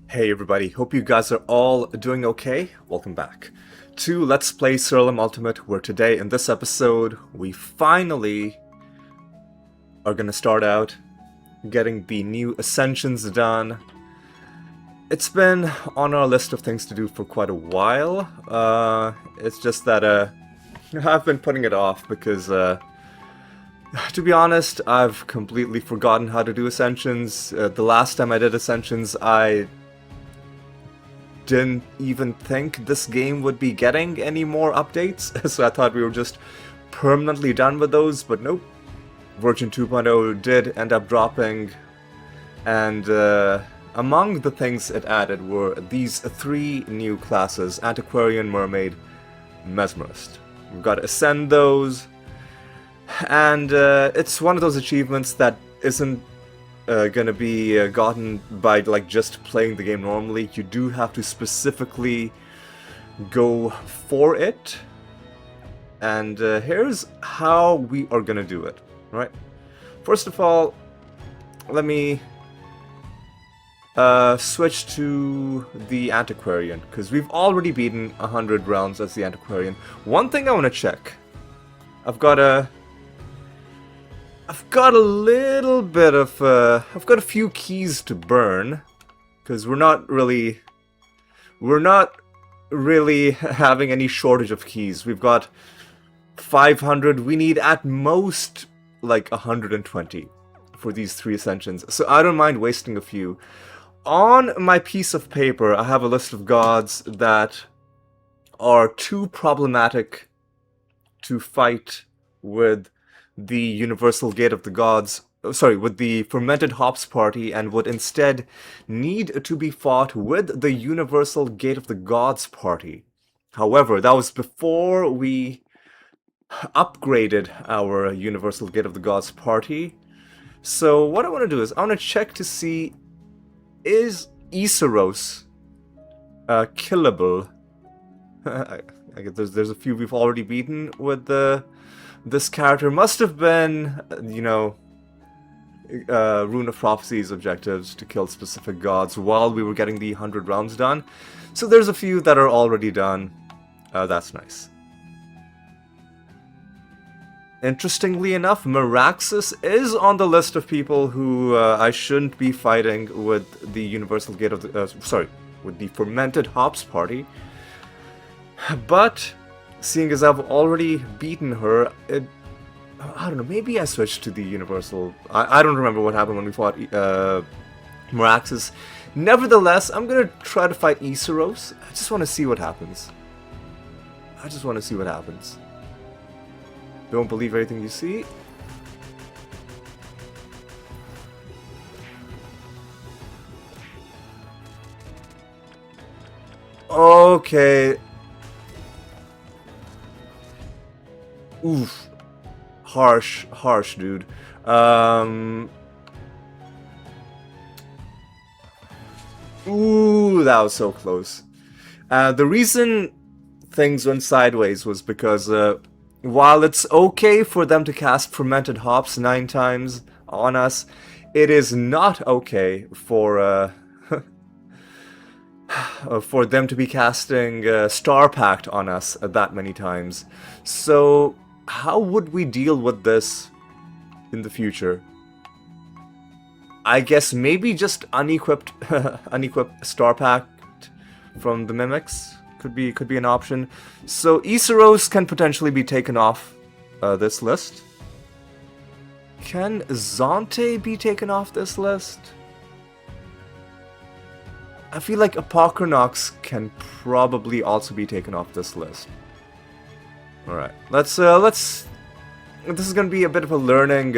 Hey everybody, hope you guys are all doing okay. Welcome back to Let's Play Siralim Ultimate, where today in this episode we finally are gonna start out getting the new Ascensions done. It's been on our list of things to do for quite a while. It's just that I've been putting it off because to be honest, I've completely forgotten how to do Ascensions. The last time I did Ascensions, I didn't even think this game would be getting any more updates, so I thought we were just permanently done with those, but nope. Version 2.0 did end up dropping, and among the things it added were these three new classes: Antiquarian, Mermaid, Mesmerist. We've got to ascend those, and it's one of those achievements that isn't gonna be gotten by just playing the game normally. You do have to specifically go for it, and here's how we are gonna do it. Right? First of all, let me switch to the Antiquarian, because we've already beaten 100 rounds as the Antiquarian. One thing I want to check. I've got a little bit of, I've got a few keys to burn, because we're not really having any shortage of keys. We've got 500, we need at most, 120 for these three Ascensions, so I don't mind wasting a few. On my piece of paper, I have a list of gods that are too problematic to fight with the Universal Gate of the Gods, with the Fermented Hops Party, and would instead need to be fought with the Universal Gate of the Gods Party. However, that was before we upgraded our Universal Gate of the Gods Party. So what I want to do is I want to check to see, is Iseros killable? I guess there's a few we've already beaten with this character. Must have been, Rune of Prophecy's objectives to kill specific gods while we were getting the 100 rounds done. So there's a few that are already done. That's nice. Interestingly enough, Meraxus is on the list of people who I shouldn't be fighting with the Universal Gate of the... with the Fermented Hops Party. But seeing as I've already beaten her, I don't know, maybe I switched to the Universal... I don't remember what happened when we fought Meraxus. Nevertheless, I'm gonna try to fight Iseros. I just want to see what happens. Don't believe everything you see. Okay. Oof. Harsh, dude. Ooh, that was so close. The reason things went sideways was because while it's okay for them to cast Fermented Hops 9 times on us, it is not okay for for them to be casting Star Pact on us that many times. So how would we deal with this in the future? I guess maybe just unequipped Star Pact from the Mimics could be an option. So Iseros can potentially be taken off this list. Can Zante be taken off this list? I feel like Apocrynox can probably also be taken off this list. Alright, let's... This is gonna be a bit of a learning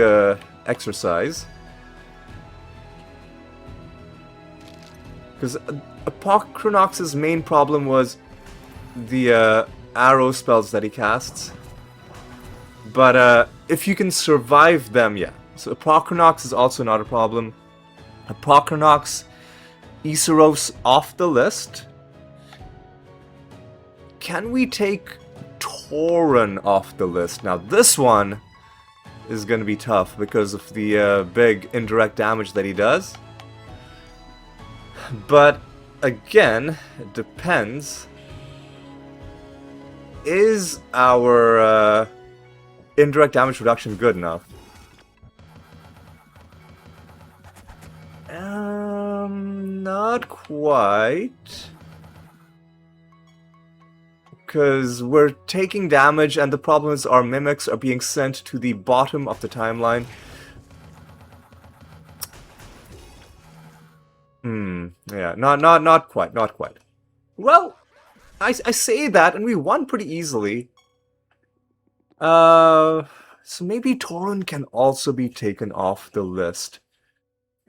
exercise. Because Apocrynox's main problem was the arrow spells that he casts. But if you can survive them, yeah. So Apocrynox is also not a problem. Apocrynox, Iseros off the list. Can we take Tauren off the list? Now this one is going to be tough because of the big indirect damage that he does. But again, it depends. Is our indirect damage reduction good enough? Not quite. Because we're taking damage, and the problem is our mimics are being sent to the bottom of the timeline. Yeah, not quite, not quite. Well, I say that, and we won pretty easily. So maybe Torun can also be taken off the list.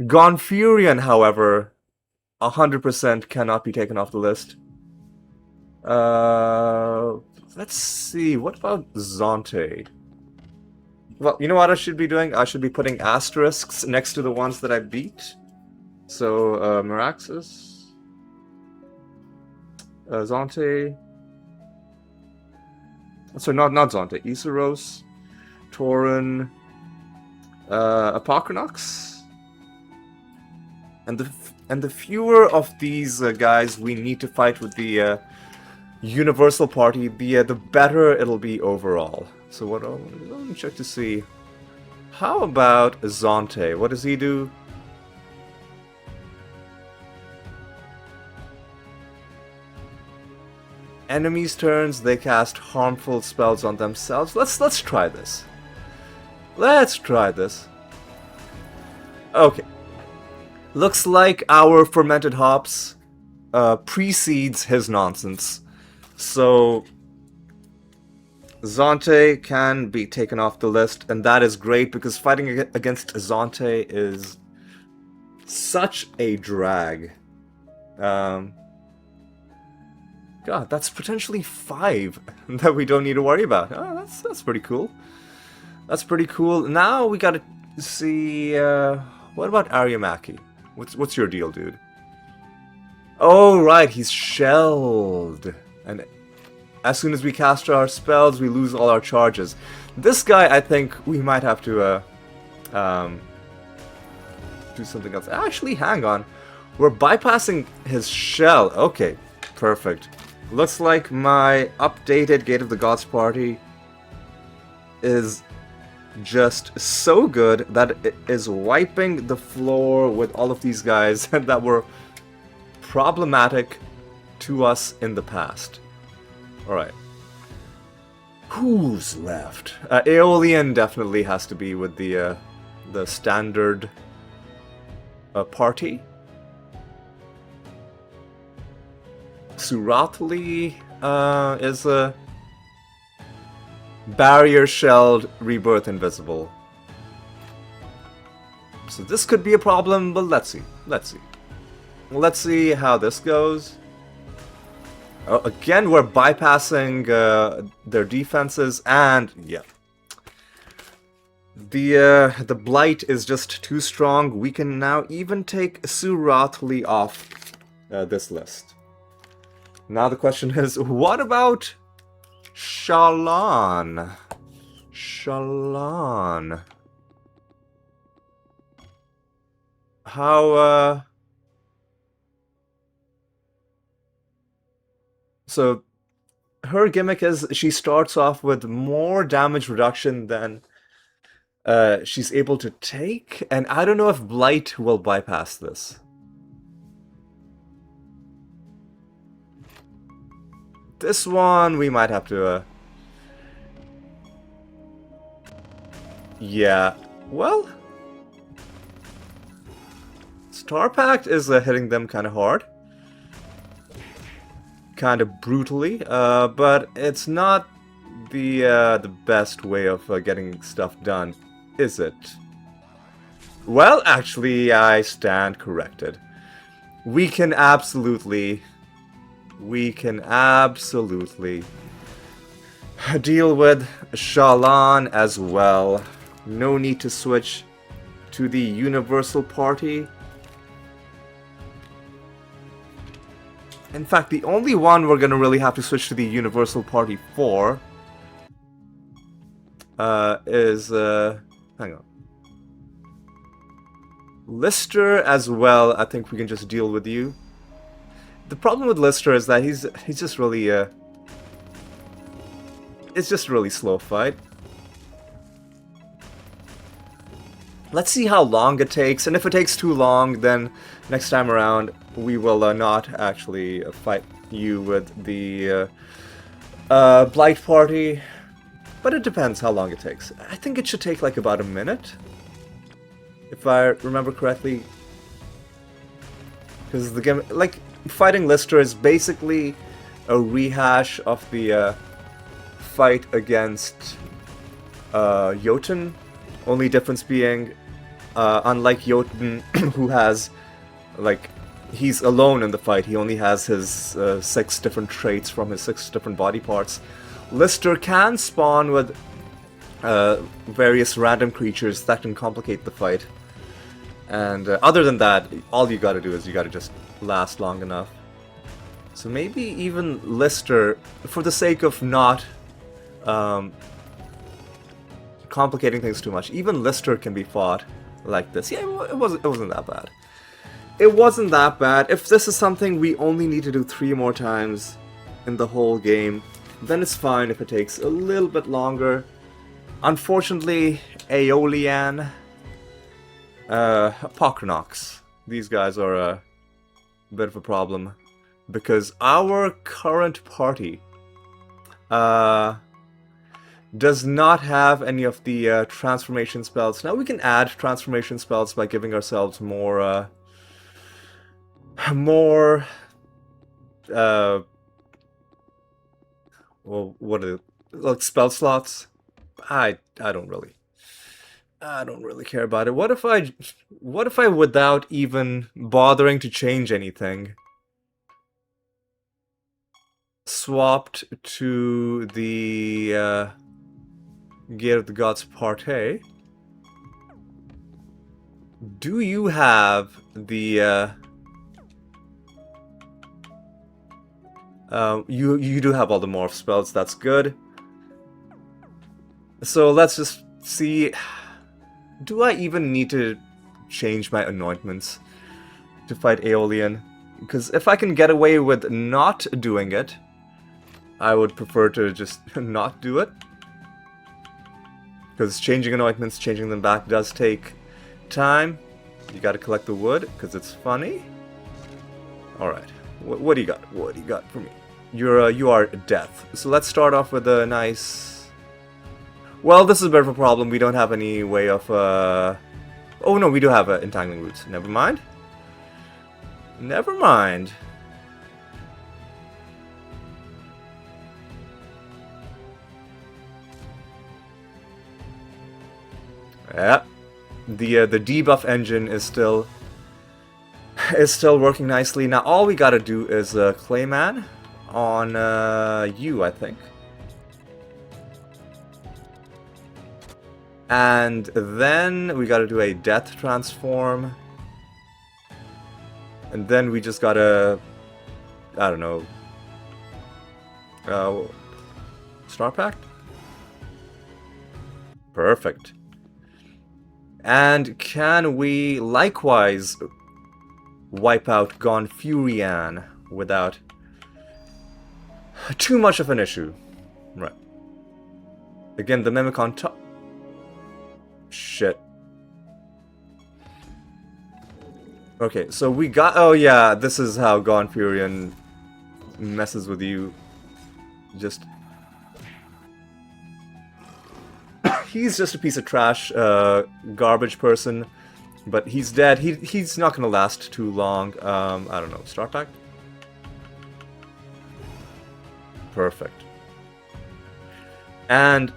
Gonfurion, however, 100% cannot be taken off the list. Let's see. What about Zonte? Well, you know what I should be doing? I should be putting asterisks next to the ones that I beat. So, Meraxis, Zonte. So not Zonte. Iseros, Torun, Apocrynox. And the fewer of these guys we need to fight with the Universal Party, the better it'll be overall. So let me check to see. How about Zonte? What does he do? Enemies' turns, they cast harmful spells on themselves. Let's try this. Let's try this. Okay. Looks like our fermented hops precedes his nonsense. So Zonte can be taken off the list, and that is great because fighting against Zonte is such a drag. God, that's potentially 5 that we don't need to worry about. Oh, that's pretty cool. That's pretty cool. Now we gotta see. What about Aryamaki? What's your deal, dude? Oh right, he's shelled, and as soon as we cast our spells, we lose all our charges. This guy, I think we might have to do something else. Actually, hang on. We're bypassing his shell. Okay, perfect. Looks like my updated Gate of the Gods party is just so good that it is wiping the floor with all of these guys that were problematic to us in the past. Alright. Who's left? Aeolian definitely has to be with the standard party. Siralim is a barrier shelled, rebirth invisible. So this could be a problem, but let's see. Let's see how this goes. Again, we're bypassing their defenses, and yeah. The blight is just too strong. We can now even take Siralim off this list. Now the question is, what about Shallan? Shallan. How, So, her gimmick is she starts off with more damage reduction than she's able to take, and I don't know if Blight will bypass this. This one, we might have to, yeah, well, Star Pact is hitting them kind of hard. Kind of brutally, but it's not the best way of getting stuff done, is it? Well, actually, I stand corrected. We can absolutely deal with Shallan as well. No need to switch to the Universal Party. In fact, the only one we're gonna really have to switch to the Universal Party for is hang on. Lister as well, I think we can just deal with you. The problem with Lister is that he's just really it's just a really slow fight. Let's see how long it takes, and if it takes too long, then next time around we will not actually fight you with the Blight Party. But it depends how long it takes. I think it should take like about a minute, if I remember correctly. Because the game, like, fighting Lister is basically a rehash of the fight against Jotun. Only difference being, unlike Jotun, who has, like, he's alone in the fight. He only has his 6 different traits from his 6 different body parts. Lister can spawn with various random creatures that can complicate the fight. And other than that, all you gotta do is you gotta just last long enough. So maybe even Lister, for the sake of not complicating things too much, even Lister can be fought like this. Yeah, it wasn't that bad. It wasn't that bad. If this is something we only need to do 3 more times in the whole game, then it's fine if it takes a little bit longer. Unfortunately, Aeolian, Apocrynox, these guys are a bit of a problem, because our current party does not have any of the transformation spells. Now we can add transformation spells by giving ourselves more well, what are they? Like spell slots? I don't really care about it. What if I without even bothering to change anything swapped to the Gate of the Gods Part A? Do you have the you do have all the morph spells, that's good. So let's just see. Do I even need to change my anointments to fight Aeolian? Because if I can get away with not doing it, I would prefer to just not do it. Because changing anointments, changing them back does take time. You gotta collect the wood, because it's funny. Alright, what do you got? What do you got for me? You are death. So let's start off with a nice... Well, this is a bit of a problem. We don't have any way of... Oh no, we do have entangling roots. Never mind. Never mind. Yeah. The debuff engine is still working nicely. Now all we gotta do is Clayman on you, I think. And then we gotta do a death transform. And then we just gotta, I don't know, Star Pact? Perfect. And can we likewise wipe out Gonfurian without too much of an issue? Right. Again, the Mimic on top. Shit. Okay, so we got... Oh yeah, this is how Gonfurian messes with you. Just... He's just a piece of trash, garbage person. But he's dead. He's not gonna last too long. I don't know. Star Pact? Perfect. And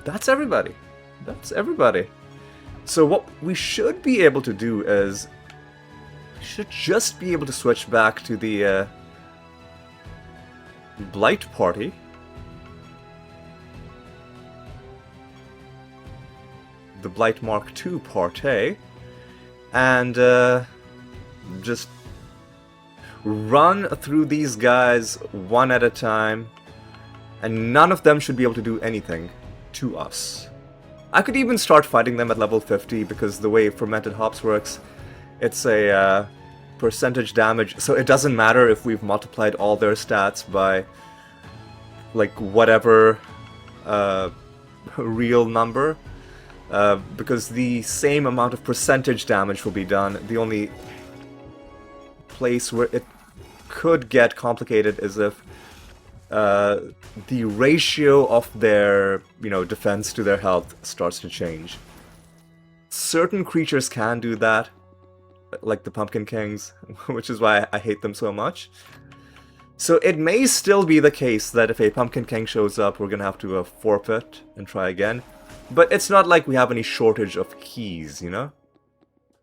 that's everybody. That's everybody. So what we should be able to do is... We should just be able to switch back to the Blight Party. The Blight Mark II Part A. And just run through these guys one at a time. And none of them should be able to do anything to us. I could even start fighting them at level 50, because the way Fermented Hops works, it's a percentage damage, so it doesn't matter if we've multiplied all their stats by like whatever real number, because the same amount of percentage damage will be done. The only place where it could get complicated is if the ratio of their, defense to their health starts to change. Certain creatures can do that, like the Pumpkin Kings, which is why I hate them so much. So it may still be the case that if a Pumpkin King shows up, we're gonna have to forfeit and try again. But it's not like we have any shortage of keys,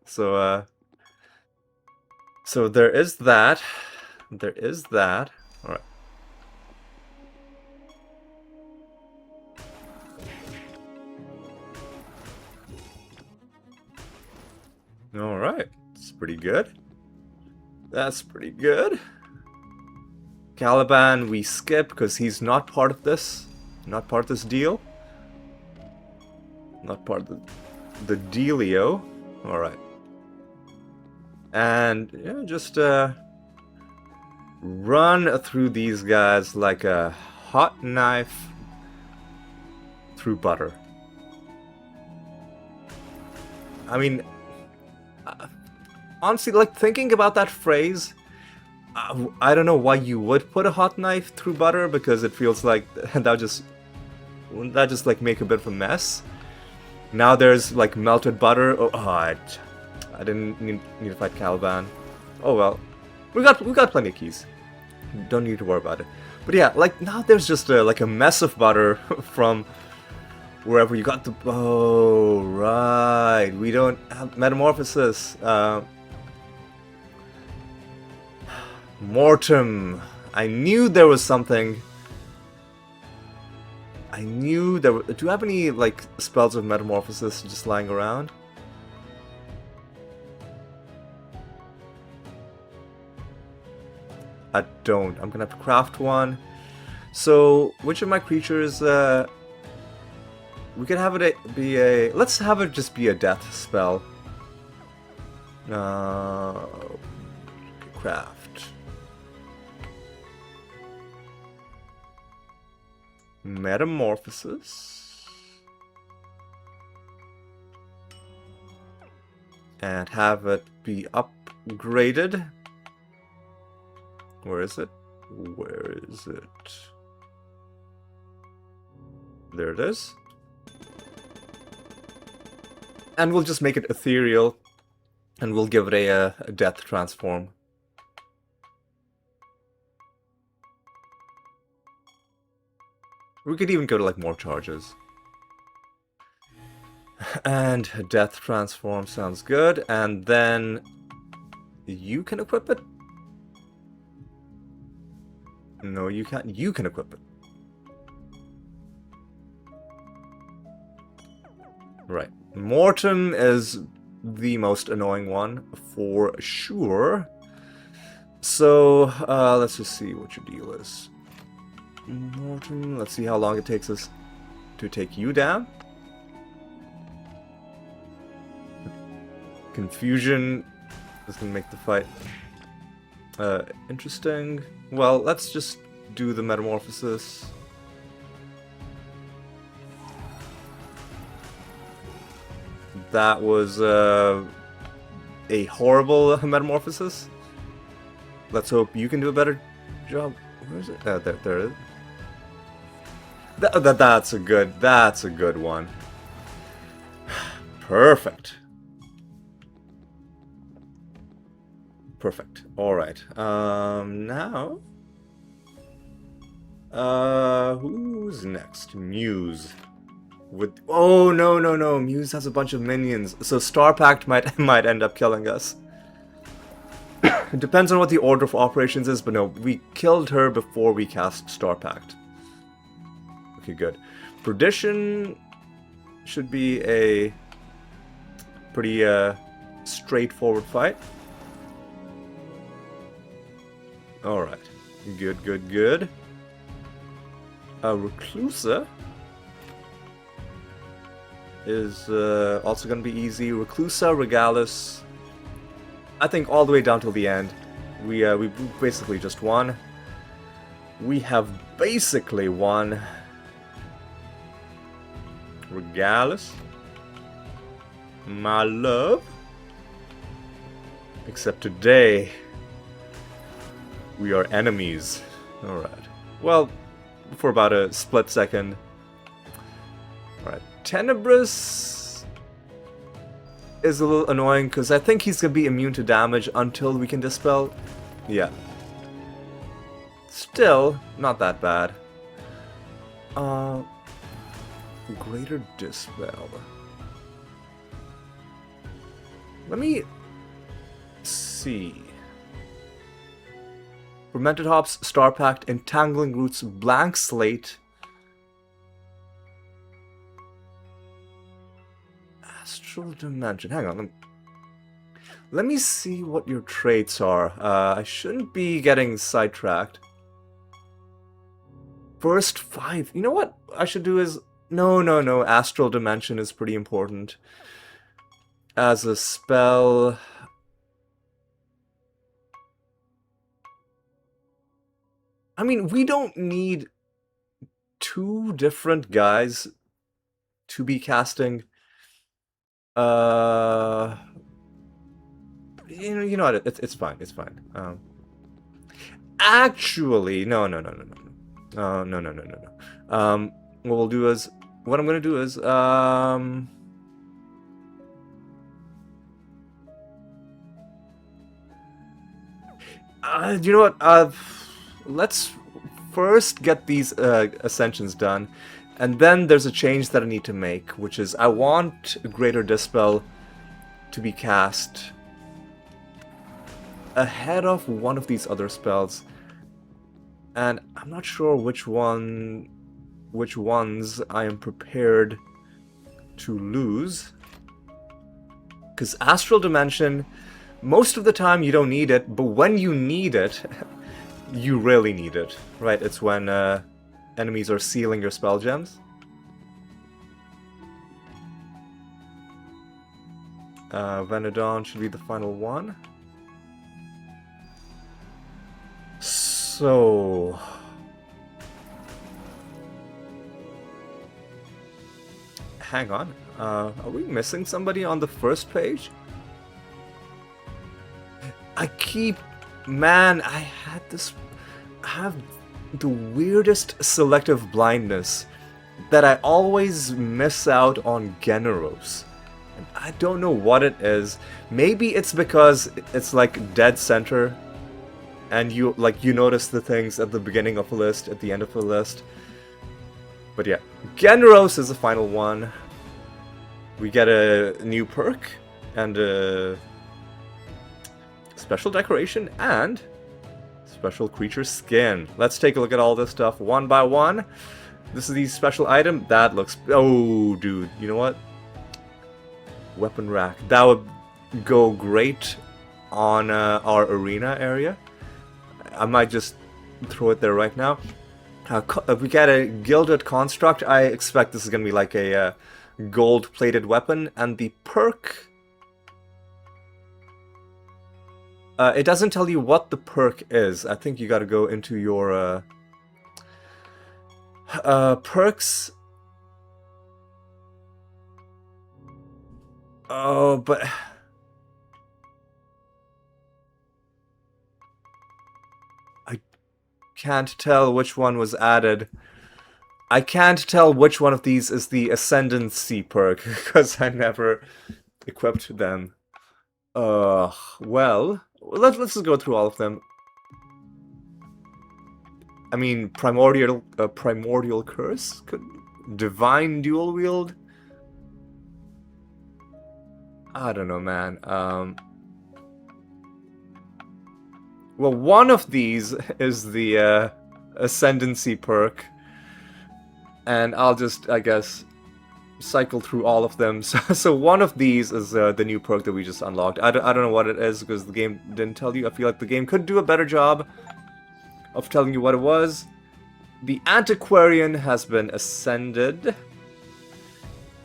So, so there is that. There is that. Alright. Alright. That's pretty good. That's pretty good. Caliban we skip because he's not part of this. Not part of this deal. Not part of the dealio. Alright. And yeah, just run through these guys like a hot knife through butter. I mean, honestly, like thinking about that phrase, I don't know why you would put a hot knife through butter, because it feels like that just like make a bit of a mess. Now there's like melted butter. Oh, I didn't need to fight Caliban. Oh well, we got plenty of keys. Don't need to worry about it. But yeah, like now there's just like a mess of butter from wherever you got the. Oh right, we don't have metamorphosis. Mortem. I knew there was something. I knew there were. Do you have any like spells of metamorphosis just lying around? I don't. I'm gonna have to craft one. So, which of my creatures? We could have it be a. Let's have it just be a death spell. Craft. Metamorphosis. And have it be upgraded. Where is it? Where is it? There it is. And we'll just make it ethereal. And we'll give it a death transform. We could even go to like more charges. And a death transform sounds good. And then you can equip it? No, you can't. You can equip it. Right. Mortem is the most annoying one, for sure. So, let's just see what your deal is. Mortem, let's see how long it takes us to take you down. Confusion is going to make the fight interesting. Well, let's just do the metamorphosis. That was a horrible metamorphosis. Let's hope you can do a better job. Where is it? There it is. That's a good one. Perfect. Perfect. All right. Now, who's next? Muse. With no. Muse has a bunch of minions, so Star Pact might end up killing us. It depends on what the order of operations is, but no, we killed her before we cast Star Pact. Okay, good. Perdition should be a pretty straightforward fight. Alright. Good. Reclusa is also going to be easy. Reclusa, Regalis. I think all the way down till the end, we basically just won. We have basically won. Regardless, my love. Except today, we are enemies. Alright. Well, for about a split second. Alright. Tenebrous is a little annoying because I think he's going to be immune to damage until we can dispel. Yeah. Still, not that bad. Greater dispel. Let me see. Fermented hops, star packed, entangling roots, blank slate. Astral dimension. Hang on. Let me see what your traits are. I shouldn't be getting sidetracked. First 5. You know what I should do is... No. Astral dimension is pretty important. As a spell... I mean, we don't need 2 different guys to be casting. You know what? It's fine. It's fine. Actually, no. What we'll do is, what I'm gonna do is, you know what? Let's first get these Ascensions done, and then there's a change that I need to make, which is I want Greater Dispel to be cast ahead of one of these other spells, and I'm not sure which ones I am prepared to lose, because Astral Dimension, most of the time you don't need it, but when you need it, you really need it, right? It's when enemies are sealing your spell gems. Venodon should be the final one. So... hang on. Are we missing somebody on the first page? Man, I have the weirdest selective blindness that I always miss out on Generos. And I don't know what it is. Maybe it's because it's like dead center, and you notice the things at the beginning of a list, at the end of a list. But yeah, Generos is the final one. We get a new perk and a special decoration and special creature skin. Let's take a look at all this stuff one by one. This is the special item. That looks... oh, dude. You know what? Weapon rack. That would go great on our arena area. I might just throw it there right now. We get a Gilded Construct. I expect this is going to be like a gold-plated weapon. And the perk... it doesn't tell you what the perk is. I think you gotta go into your perks. Oh, but... I can't tell which one was added. I can't tell which one of these is the Ascendancy perk, because I never equipped them. Well... let's just go through all of them. I mean, primordial curse, divine dual wield. I don't know, man. Well, one of these is the ascendancy perk, and I'll just, I guess, cycle through all of them. So one of these is the new perk that we just unlocked. I don't know what it is because the game didn't tell you. I feel like the game could do a better job of telling you what it was. The Antiquarian has been ascended.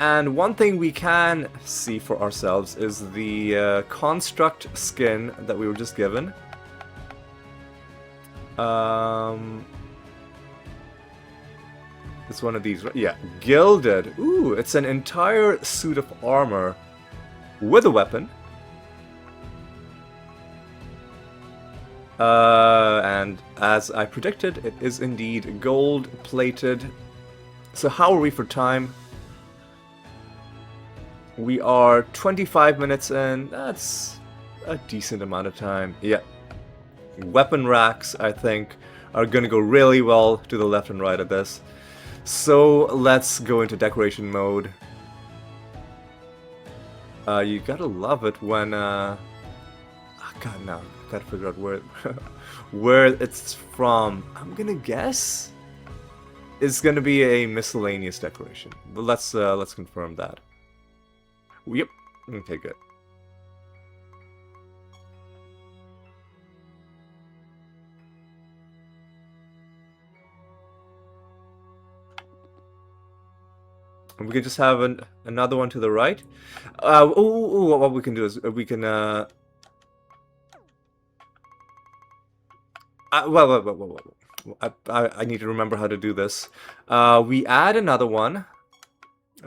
And one thing we can see for ourselves is the construct skin that we were just given. It's one of these, right? Yeah, gilded. Ooh, it's an entire suit of armor with a weapon. And as I predicted, it is indeed gold-plated. So how are we for time? We are 25 minutes in. That's a decent amount of time. Yeah. Weapon racks, I think, are going to go really well to the left and right of this. So let's go into decoration mode. You gotta love it when... God, now gotta figure out where where it's from. I'm gonna guess it's gonna be a miscellaneous decoration. But let's confirm that. Yep. Okay, good. And we can just have another one to the right. What we can do is we can well. I need to remember how to do this. We add another one,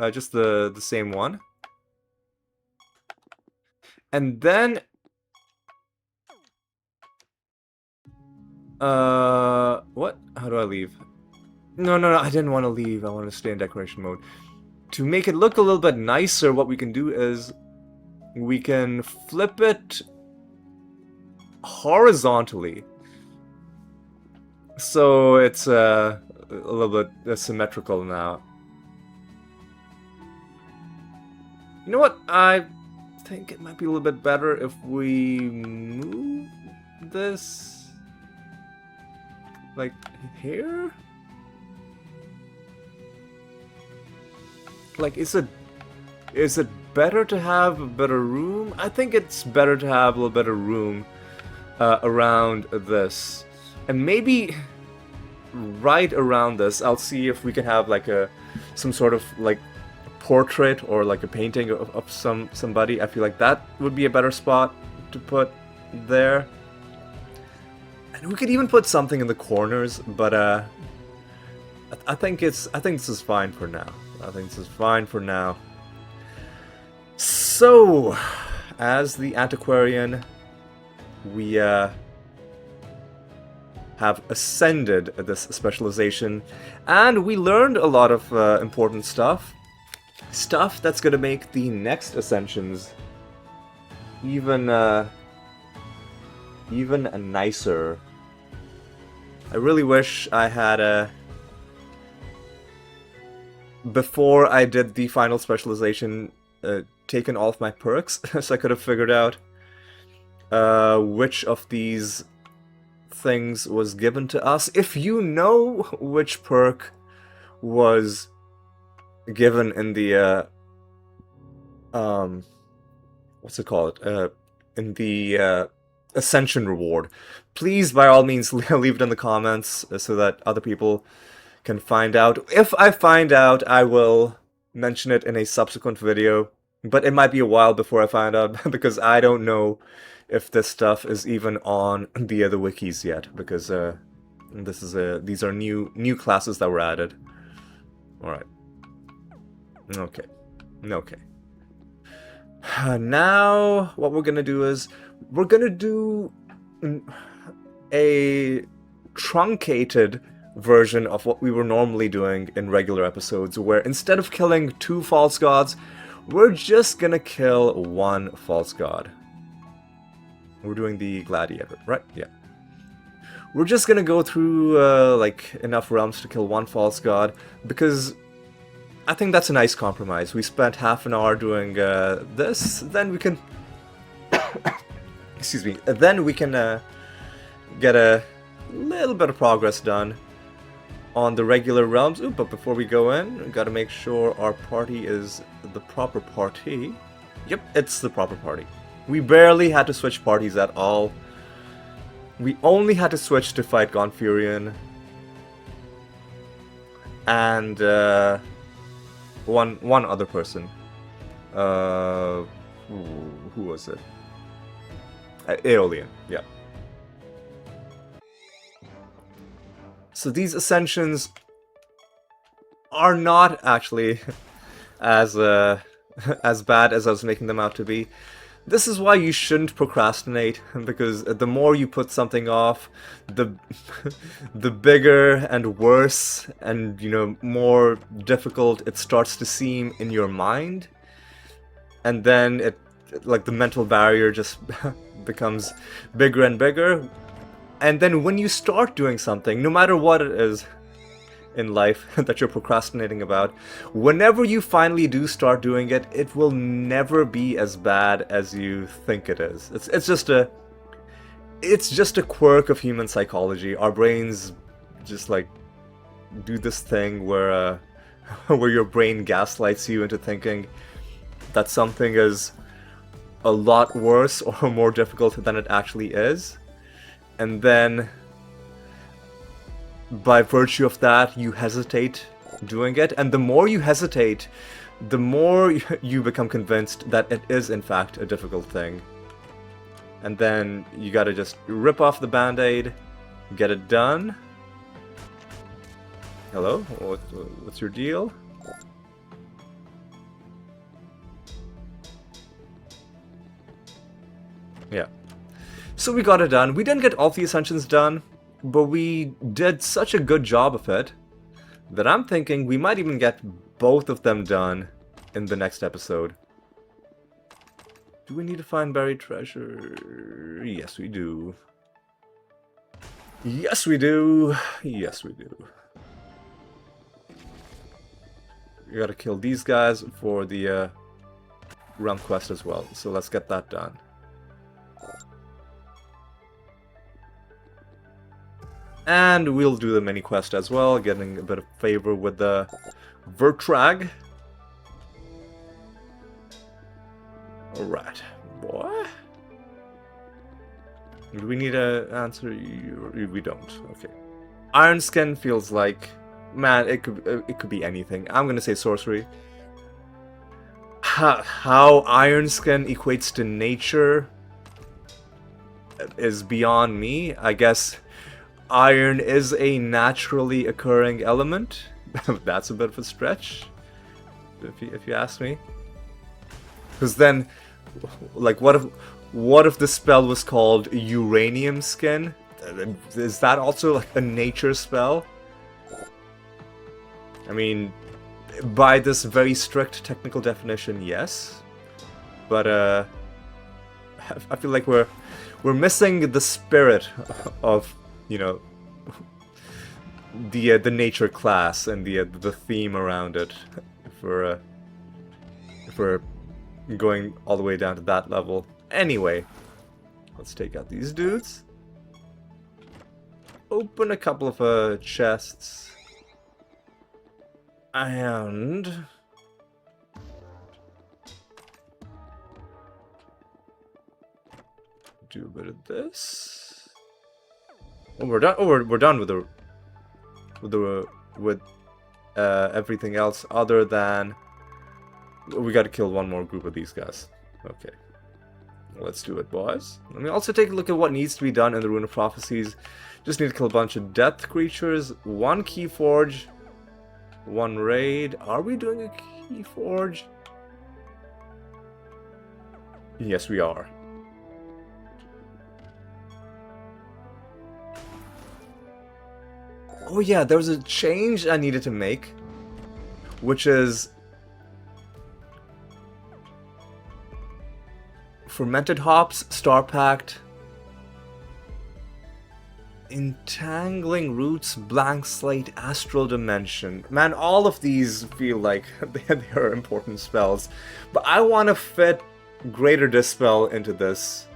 just the same one, and then what? How do I leave? No, I didn't want to leave. I want to stay in decoration mode. To make it look a little bit nicer, what we can do is we can flip it horizontally. So it's a little bit symmetrical now. You know what? I think it might be a little bit better if we move this like here? Like, is it better to have a better room? I think it's better to have a little better room around this. And maybe right around this, I'll see if we can have like some sort of like portrait or like a painting of somebody. I feel like that would be a better spot to put there. And we could even put something in the corners, but I think this is fine for now. I think this is fine for now. So, as the antiquarian, we have ascended this specialization, and we learned a lot of important stuff. Stuff that's gonna make the next Ascensions even nicer. I really wish I had before I did the final specialization, taken all of my perks, so I could have figured out which of these things was given to us. If you know which perk was given in the what's it called? In the Ascension reward, please by all means leave it in the comments so that other people can find out. If I find out, I will mention it in a subsequent video, but it might be a while before I find out because I don't know if this stuff is even on the other wikis yet, because these are new classes that were added. All right. Okay. Now what we're gonna do is we're gonna do a truncated version of what we were normally doing in regular episodes, where instead of killing 2 false gods, we're just gonna kill 1 false god. We're doing the gladiator, right? Yeah. We're just gonna go through like enough realms to kill 1 false god, because I think that's a nice compromise. We spent half an hour doing this, then we can excuse me, then we can get a little bit of progress done on the regular realms. Ooh, but before we go in, we gotta make sure our party is the proper party. Yep, it's the proper party. We barely had to switch parties at all. We only had to switch to fight Gonfurion. And one other person. Uh, who was it? Aeolian, yeah. So these ascensions are not actually as as bad as I was making them out to be. This is why you shouldn't procrastinate, because the more you put something off, the the bigger and worse and, you know, more difficult it starts to seem in your mind. And then it, like, the mental barrier just becomes bigger and bigger. And then when you start doing something, no matter what it is in life that you're procrastinating about, whenever you finally do start doing it, it will never be as bad as you think it is. It's just a quirk of human psychology. Our brains just, like, do this thing where where your brain gaslights you into thinking that something is a lot worse or more difficult than it actually is. And then, by virtue of that, you hesitate doing it. And the more you hesitate, the more you become convinced that it is, in fact, a difficult thing. And then you gotta just rip off the band-aid, get it done. Hello? What's your deal? Yeah. So we got it done. We didn't get all the Ascensions done, but we did such a good job of it that I'm thinking we might even get both of them done in the next episode. Do we need to find buried treasure? Yes, we do. Yes, we do. Yes, we do. We gotta kill these guys for the realm quest as well, so let's get that done. And we'll do the mini quest as well, getting a bit of favor with the Vertrag. Alright, boy. Do we need an answer? We don't. Okay. Iron Skin feels like, man, it could be anything. I'm gonna say sorcery. How Iron Skin equates to nature is beyond me. I guess iron is a naturally occurring element. That's a bit of a stretch, if you ask me. Because then, like, what if the spell was called Uranium Skin? Is that also like a nature spell? I mean, by this very strict technical definition, yes. But I feel like we're missing the spirit of, you know, the nature class and the theme around it. If we're going all the way down to that level. Anyway, let's take out these dudes. Open a couple of chests. And do a bit of this. Oh, we're done. Oh, we're done with everything else other than we got to kill one more group of these guys. Okay, let's do it, boys. Let me also take a look at what needs to be done in the Rune of Prophecies. Just need to kill a bunch of death creatures, one key forge, one raid. Are we doing a key forge? Yes, we are. Oh yeah, there was a change I needed to make, which is fermented hops, Star Pact, entangling roots, blank slate, astral dimension. Man, all of these feel like they are important spells, but I want to fit greater dispel into this.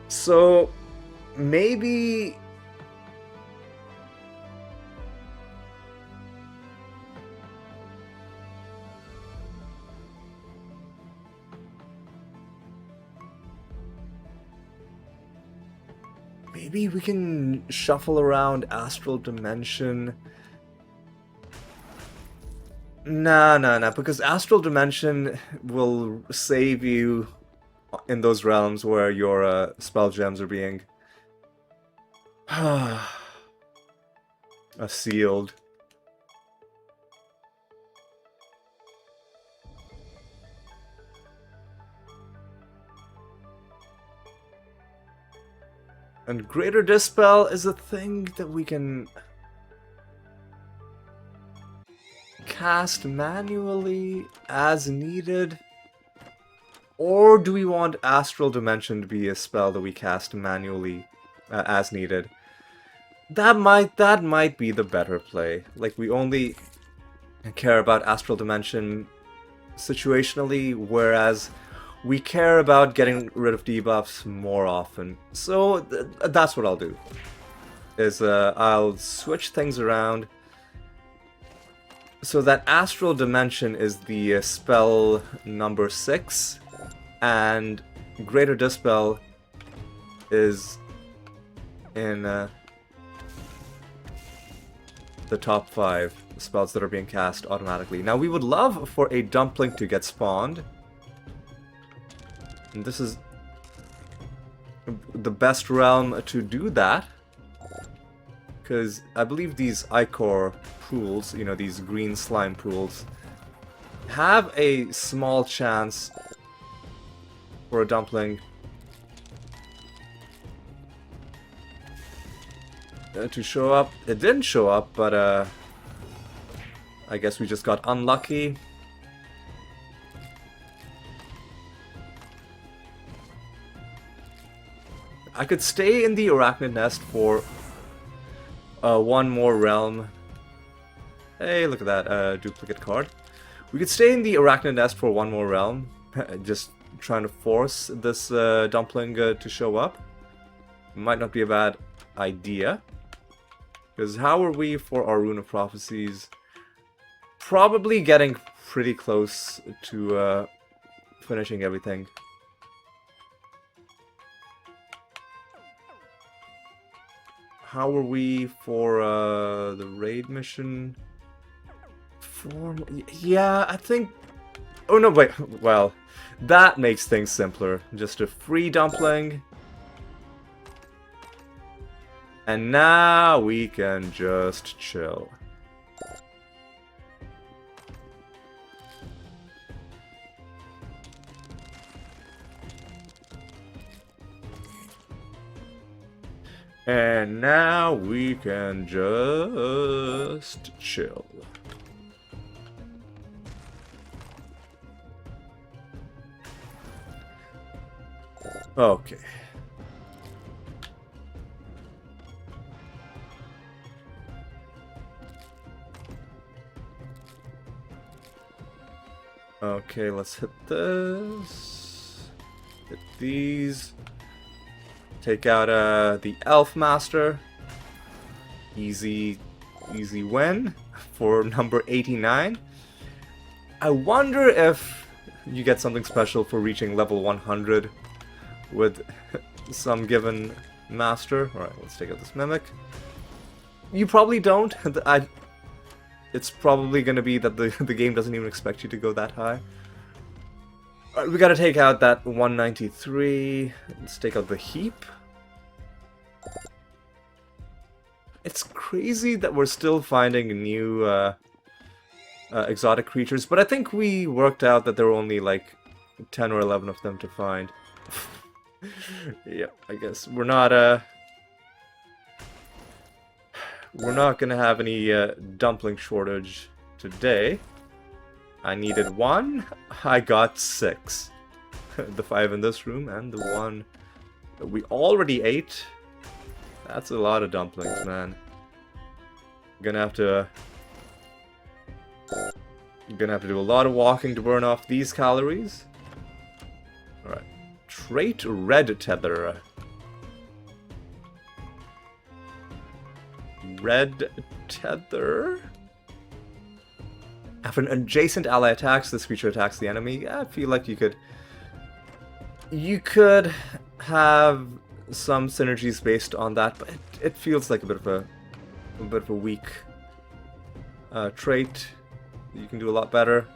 So maybe we can shuffle around astral dimension Nah, because Astral Dimension will save you in those realms where your spell gems are being sealed. And Greater Dispel is a thing that we can cast manually as needed. Or do we want Astral Dimension to be a spell that we cast manually as needed? That might be the better play. Like, we only care about Astral Dimension situationally, whereas we care about getting rid of debuffs more often. So that's what I'll do. Is I'll switch things around so that Astral Dimension is the spell number 6, and Greater Dispel is in the top 5 spells that are being cast automatically. Now, we would love for a Dumpling to get spawned. And this is the best realm to do that, because I believe these Ichor pools, you know, these green slime pools, have a small chance for a Dumpling to show up. It didn't show up, but I guess we just got unlucky. I could stay in the Arachnid Nest for one more realm. Hey, look at that, duplicate card. We could stay in the Arachnid Nest for one more realm, just trying to force this Dumpling to show up. Might not be a bad idea. Because how are we for our Rune of Prophecies? Probably getting pretty close to finishing everything. How are we for the raid mission? Yeah, I think... Oh no, wait. Well, that makes things simpler. Just a free Dumpling. And now we can just chill. And now we can just chill. Okay. Okay, let's hit this. Hit these. Take out the Elf Master. Easy win for number 89. I wonder if you get something special for reaching level 100 with some given master. Alright, let's take out this Mimic. You probably don't. It's probably going to be that the game doesn't even expect you to go that high. Alright, we gotta take out that 193. Let's take out the Heap. It's crazy that we're still finding new exotic creatures, but I think we worked out that there were only like 10 or 11 of them to find. Yep, I guess we're not gonna have any dumpling shortage today. I needed 1, I got 6. The 5 in this room and the 1 that we already ate. That's a lot of dumplings, man. Gonna have to do a lot of walking to burn off these calories. Alright. Trait Red Tether. Red Tether. After an adjacent ally attacks, this creature attacks the enemy. I feel like you could have some synergies based on that, but it feels like a bit of a weak trait. You can do a lot better.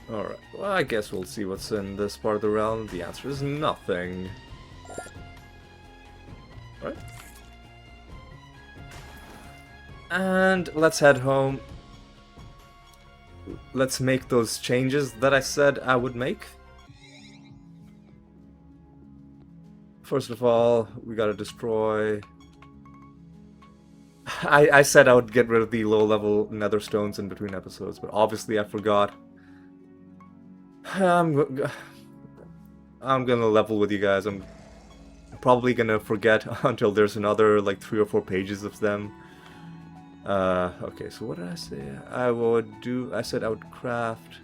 Alright, well, I guess we'll see what's in this part of the realm. The answer is nothing. Alright. And let's head home. Let's make those changes that I said I would make. First of all, we gotta destroy... I said I would get rid of the low-level nether stones in between episodes, but obviously I forgot. I'm gonna level with you guys. I'm probably gonna forget until there's another like 3 or 4 pages of them. Okay, so what did I say? I said I would craft.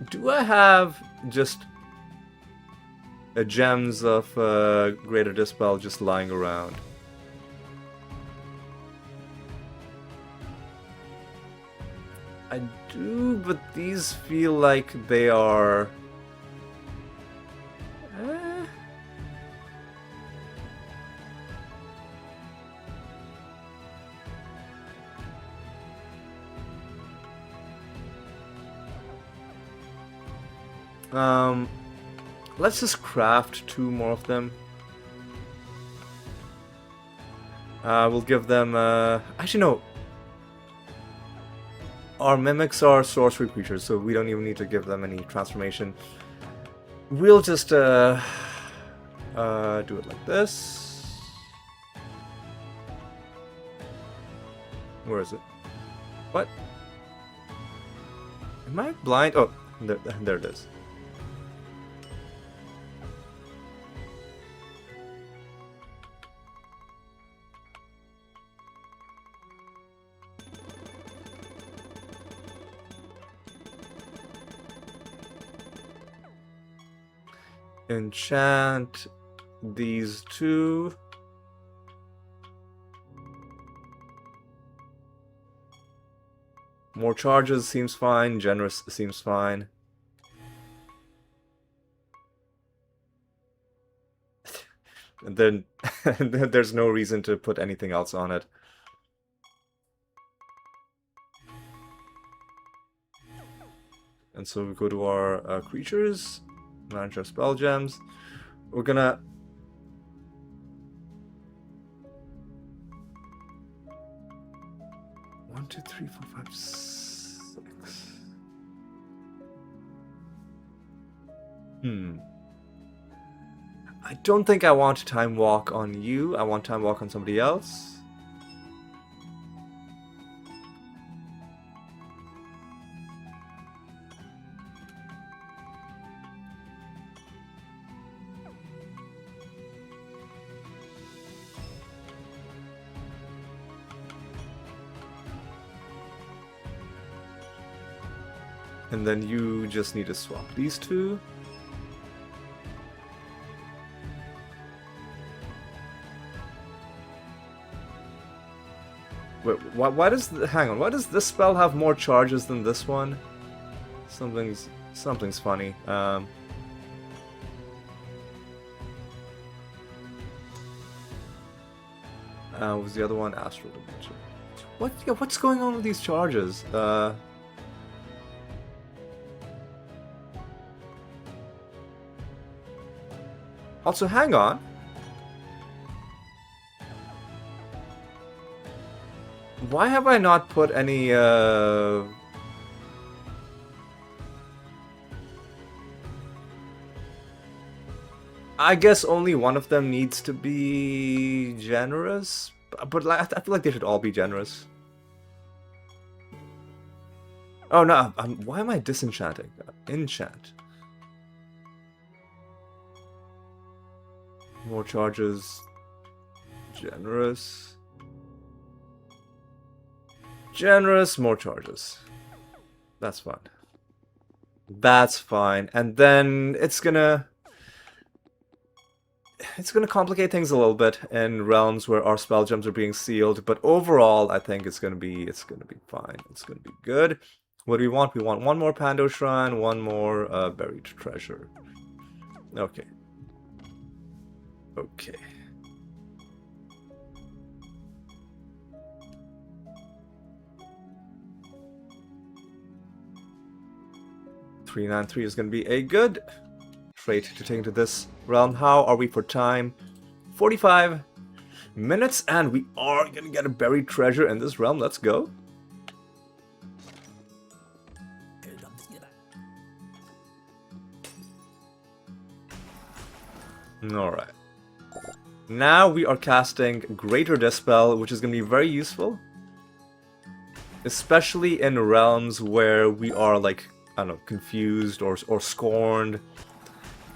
Do I have just gems of Greater Dispel just lying around? I do, but these feel like they are... Let's just craft 2 more of them. We'll give them, actually no. Our mimics are sorcery creatures, so we don't even need to give them any transformation. We'll just, do it like this. Where is it? What? Am I blind? Oh, there it is. Enchant these 2. More charges seems fine. Generous seems fine. And then there's no reason to put anything else on it. And so we go to our creatures. Manage our spell gems. We're gonna... One, two, three, four, five, 6. I don't think I want Time Walk on you. I want Time Walk on somebody else. And then you just need to swap these 2. Wait, why does hang on? Why does this spell have more charges than this one? Something's funny. Was the other one Astral Dimension? What's going on with these charges? Also, hang on. Why have I not put any, I guess only one of them needs to be generous, but I feel like they should all be generous. Oh no, why am I disenchanting? Enchant. More charges. Generous. Generous, more charges. That's fine. That's fine. And then it's gonna complicate things a little bit in realms where our spell gems are being sealed, but overall I think it's gonna be fine. It's gonna be good. What do we want? We want one more Pando Shrine, one more buried treasure. Okay. Okay. $393 is going to be a good trait to take into this realm. How are we for time? 45 minutes, and we are going to get a buried treasure in this realm. Let's go. Alright. Now we are casting Greater Dispel, which is going to be very useful. Especially in realms where we are, like, I don't know, confused or scorned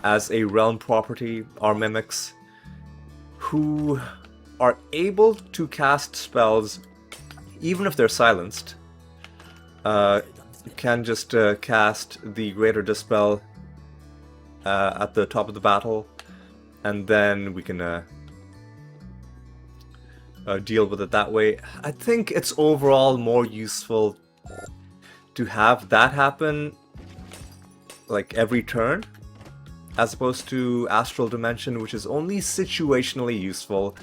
as a realm property, our mimics, who are able to cast spells even if they're silenced. You can just cast the Greater Dispel at the top of the battle, and then we can deal with it that way. I think it's overall more useful to have that happen like every turn, as opposed to Astral Dimension, which is only situationally useful,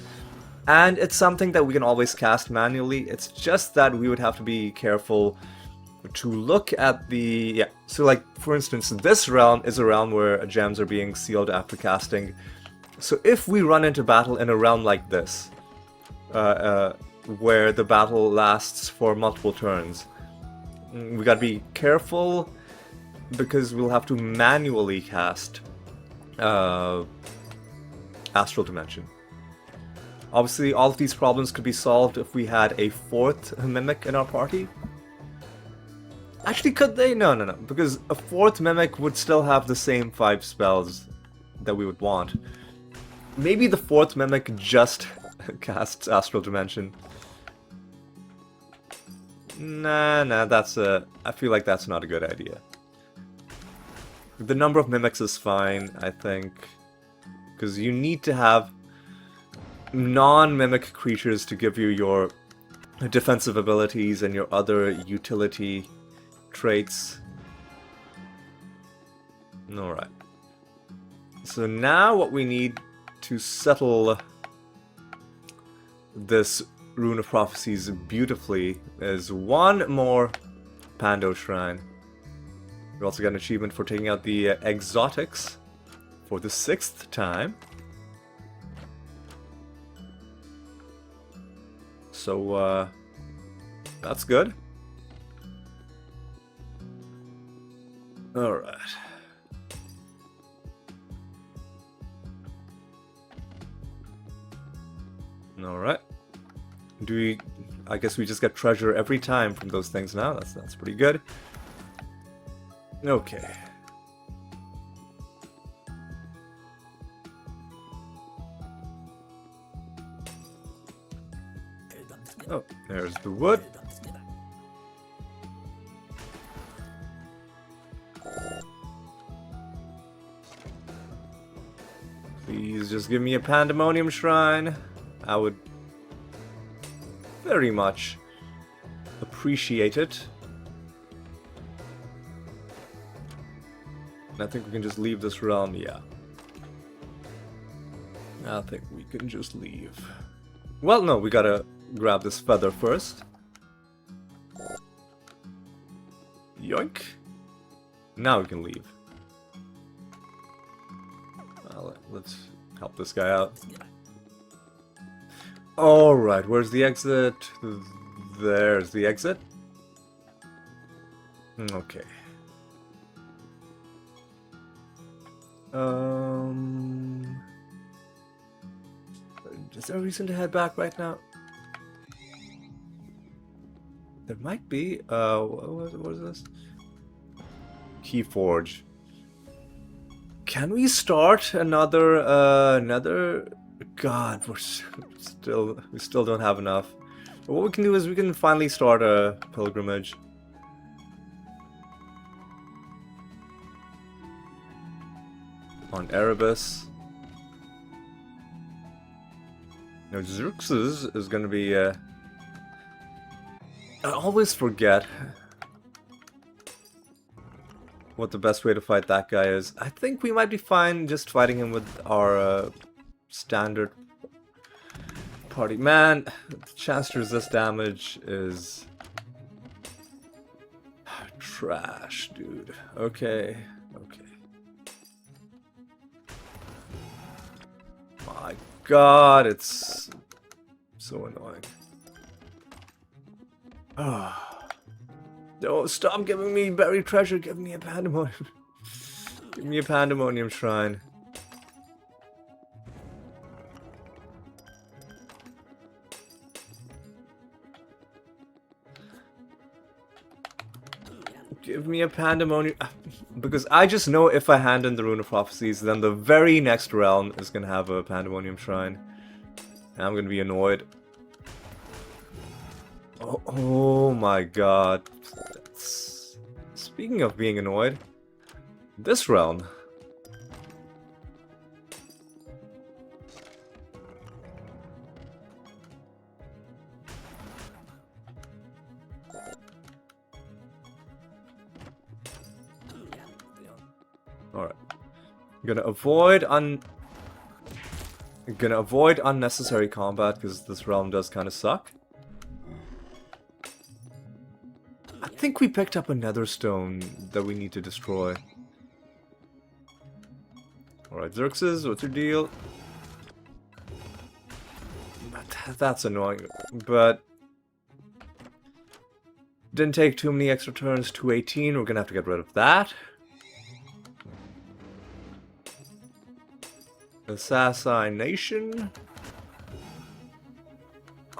and it's something that we can always cast manually. It's just that we would have to be careful to look at the... so like, for instance, this realm is a realm where gems are being sealed after casting. So if we run into battle in a realm like this, where the battle lasts for multiple turns, we gotta be careful, because we'll have to manually cast Astral Dimension. Obviously, all of these problems could be solved if we had a fourth Mimic in our party. Actually, could they? No, because a fourth Mimic would still have the same 5 spells that we would want. Maybe the fourth Mimic just casts Astral Dimension. Nah, that's I feel like that's not a good idea. The number of mimics is fine, I think, because you need to have non-mimic creatures to give you your defensive abilities and your other utility traits. Alright. So now what we need to settle this Rune of Prophecies beautifully is one more Pando Shrine. We also got an achievement for taking out the exotics for the 6th time. So, that's good. Alright. Alright. Do we... I guess we just get treasure every time from those things now. That's pretty good. Okay. Oh, there's the wood. Please just give me a Pandemonium Shrine. I would very much appreciate it. I think we can just leave this realm, yeah. I think we can just leave. Well, no, we gotta grab this feather first. Yoink. Now we can leave. Let's help this guy out. Alright, where's the exit? There's the exit. Okay. Is there a reason to head back right now? There might be. What is this? Keyforge. Can we start another? God, we still don't have enough. But what we can do is we can finally start a pilgrimage. On Erebus. Now Xerxes is going to be... I always forget what the best way to fight that guy is. I think we might be fine just fighting him with our standard party. Man, the chance to resist damage is trash, dude. Okay, okay. My god, it's so annoying. No, stop giving me buried treasure, give me a pandemonium. Give me a pandemonium shrine. Give me a pandemonium. Because I just know if I hand in the Rune of Prophecies, then the very next realm is gonna have a pandemonium shrine. And I'm gonna be annoyed. Oh my god. Speaking of being annoyed, this realm. Alright. Gonna avoid unnecessary combat because this realm does kind of suck. I think we picked up a nether stone that we need to destroy. Alright, Xerxes, what's your deal? That's annoying, but didn't take too many extra turns. 218, we're gonna have to get rid of that. Assassination.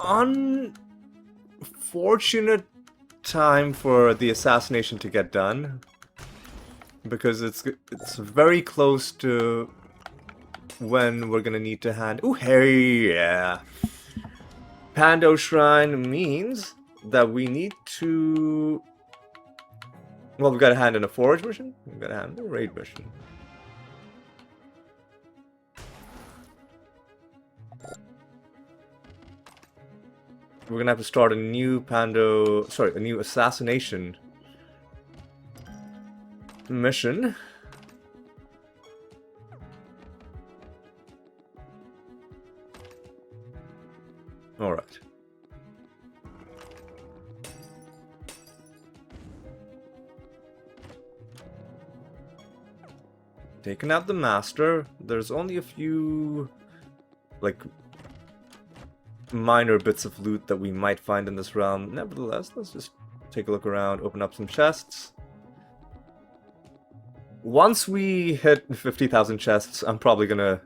Unfortunate time for the assassination to get done, because it's very close to when we're gonna need to hand. Oh hey, yeah. Pando Shrine means that we need to. Well, we've got to hand in a forge mission. We've got to hand in a raid mission. We're gonna have to start a new a new assassination mission. Alright. Taking out the master. There's only a few, like, minor bits of loot that we might find in this realm. Nevertheless, let's just take a look around, open up some chests. Once we hit 50,000 chests, I'm probably gonna...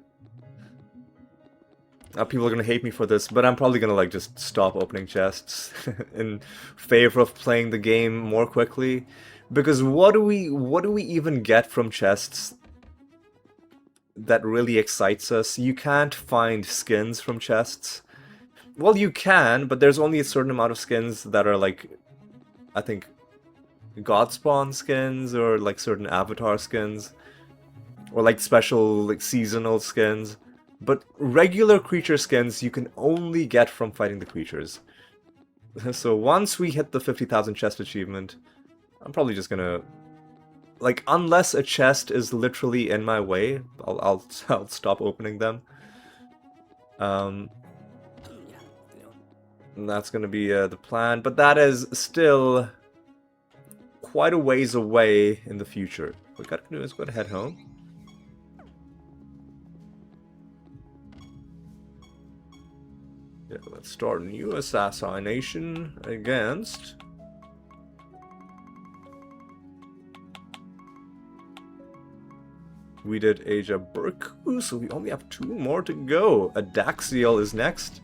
people are gonna hate me for this, but I'm probably gonna, like, just stop opening chests in favor of playing the game more quickly. Because what do we even get from chests that really excites us? You can't find skins from chests. Well, you can, but there's only a certain amount of skins that are, like, I think, Godspawn skins, or, like, certain avatar skins, or, like, special, like, seasonal skins. But regular creature skins you can only get from fighting the creatures. So once we hit the 50,000 chest achievement, I'm probably just gonna... Like, unless a chest is literally in my way, I'll stop opening them. And that's going to be the plan, but that is still quite a ways away in the future. What we gotta do is go to head home. Yeah, let's start a new assassination against... We did Aja Burku, so we only have 2 more to go. Adaxiel is next.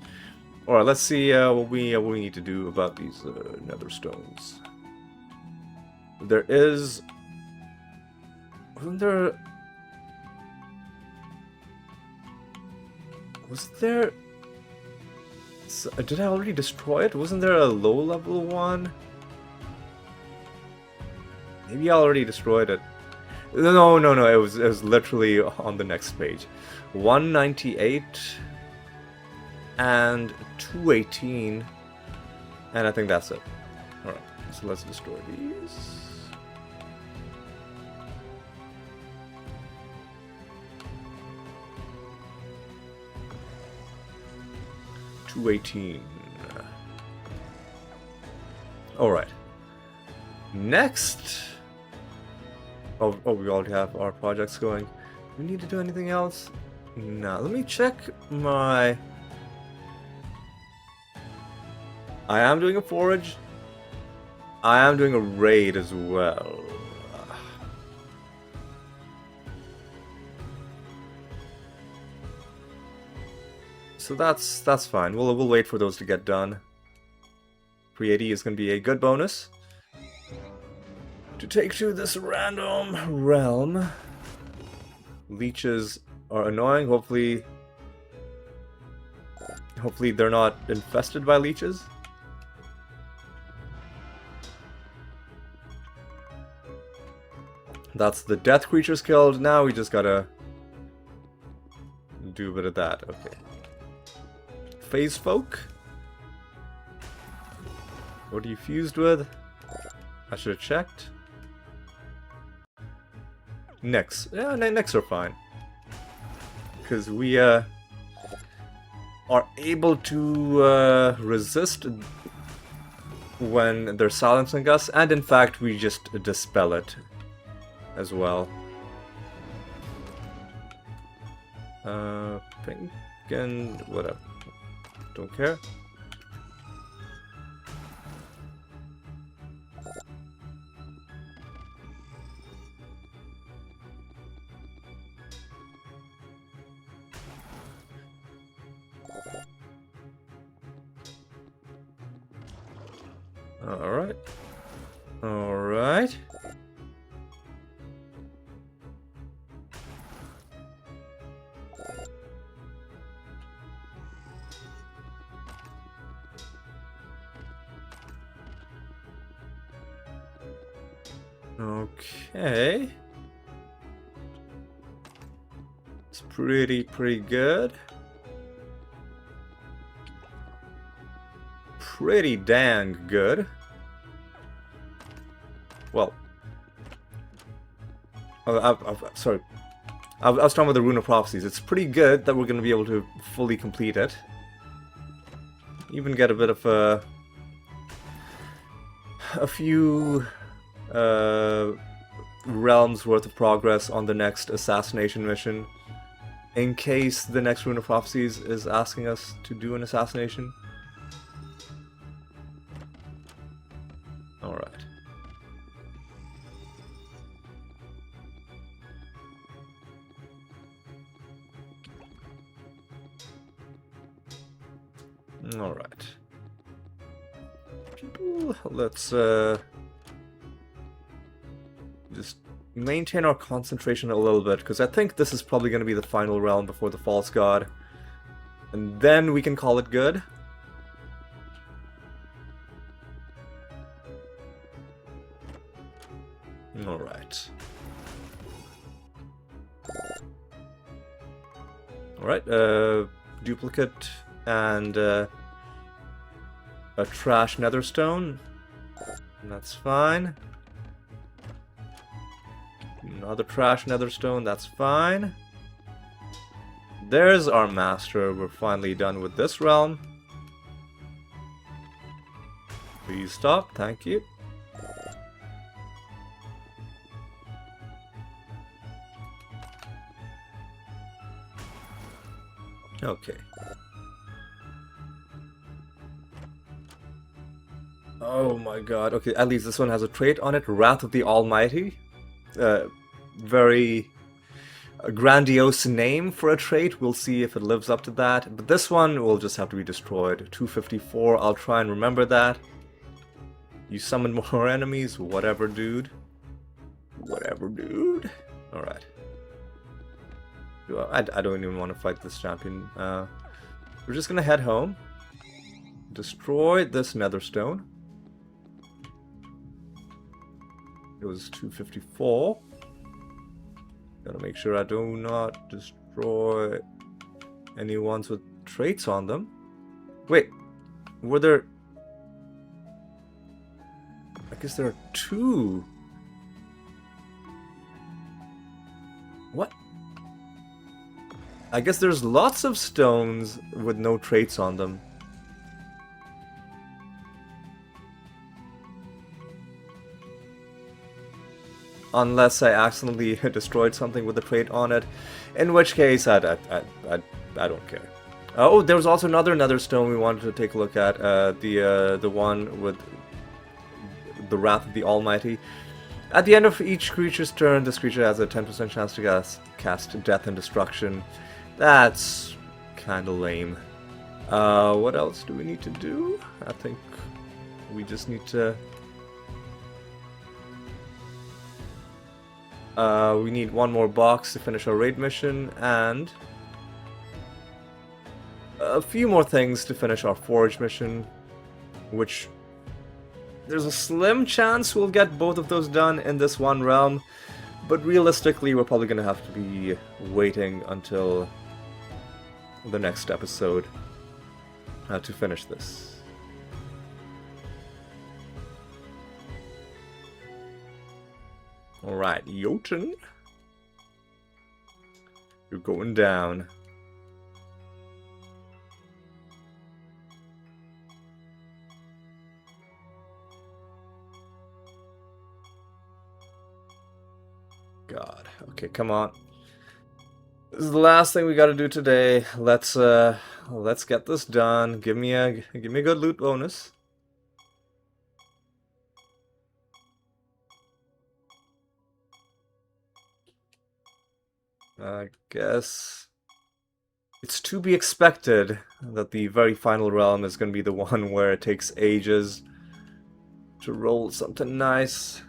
Alright, let's see what we need to do about these nether stones. There is... Wasn't there... Was there... Did I already destroy it? Wasn't there a low-level one? Maybe I already destroyed it. No, it was literally on the next page. 198... and 218, and I think that's it. Alright, so let's destroy these. 218. Alright. Next. Oh, we already have our projects going. Do we need to do anything else? No. Let me check my... I am doing a forage. I am doing a raid as well. So that's fine. We'll wait for those to get done. Pre-80 is going to be a good bonus to take to this random realm. Leeches are annoying. Hopefully they're not infested by leeches. That's the death creatures killed. Now we just gotta do a bit of that. Okay. Phase folk. What are you fused with? I should have checked. Necks. Yeah, necks are fine. Because we are able to resist when they're silencing us, and in fact we just dispel it as well. Pink and whatever. Don't care. Alright. Alright. Okay. It's pretty good. Pretty dang good. Well, sorry. I was talking about the Rune of Prophecies. It's pretty good that we're going to be able to fully complete it. Even get a bit of a few realms worth of progress on the next assassination mission, in case the next Rune of Prophecies is asking us to do an assassination. Alright. Alright. People, let's just maintain our concentration a little bit, because I think this is probably going to be the final realm before the False God. And then we can call it good. Alright. Alright, duplicate and a trash netherstone. That's fine. Another trash netherstone, that's fine. There's our master. We're finally done with this realm. Please stop, thank you. Okay. Oh my god. Okay, at least this one has a trait on it. Wrath of the Almighty. Very grandiose name for a trait. We'll see if it lives up to that. But this one will just have to be destroyed. 254. I'll try and remember that. You summon more enemies. Whatever, dude. Whatever, dude. Alright. I don't even want to fight this champion. We're just gonna head home. Destroy this netherstone. It was 254. Gotta make sure I do not destroy any ones with traits on them. Wait, were there... I guess there are two. What? I guess there's lots of stones with no traits on them. unless I accidentally destroyed something with the trait on it, in which case I don't care. Oh, there was also another nether stone we wanted to take a look at, the one with the Wrath of the Almighty. At the end of each creature's turn, this creature has a 10% chance to cast Death and Destruction. That's kinda lame. What else do we need to do? I think we just need to... we need one more box to finish our raid mission, and a few more things to finish our forge mission, which there's a slim chance we'll get both of those done in this one realm, but realistically we're probably going to have to be waiting until the next episode to finish this. Alright, Jotun, you're going down. God, okay, come on. This is the last thing we gotta do today. Let's get this done. Give me a good loot bonus. I guess it's to be expected that the very final realm is going to be the one where it takes ages to roll something nice.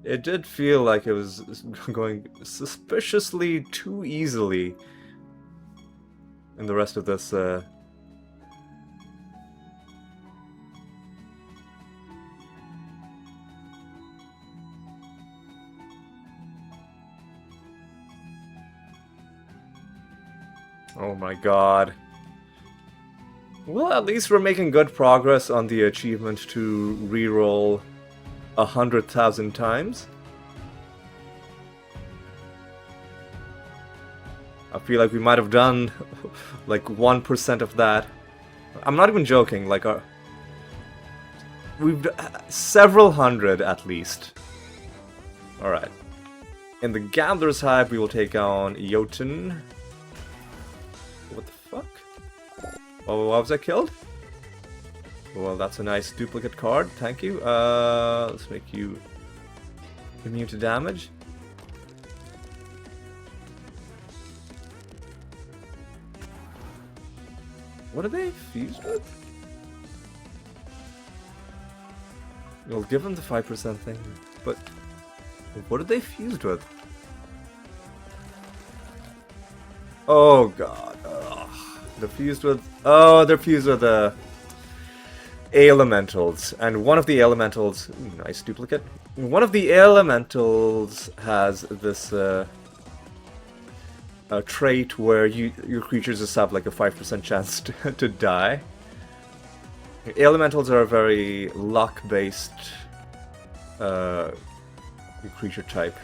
It did feel like it was going suspiciously too easily in the rest of this Oh my god. Well, at least we're making good progress on the achievement to reroll 100,000 times. I feel like we might have done like 1% of that. I'm not even joking, like we've several hundred at least. Alright. In the Gambler's Hive we will take on Jotun. What the fuck? Oh, was I killed? Well, that's a nice duplicate card, thank you. Let's make you immune to damage. What are they fused with? We'll give them the 5% thing, but what are they fused with? Oh god. Ugh. They're fused with... Oh, they're fused with elementals. And one of the elementals... Nice duplicate. One of the elementals has this a trait where your creatures just have like a 5% chance to die. Elementals are a very luck-based creature type.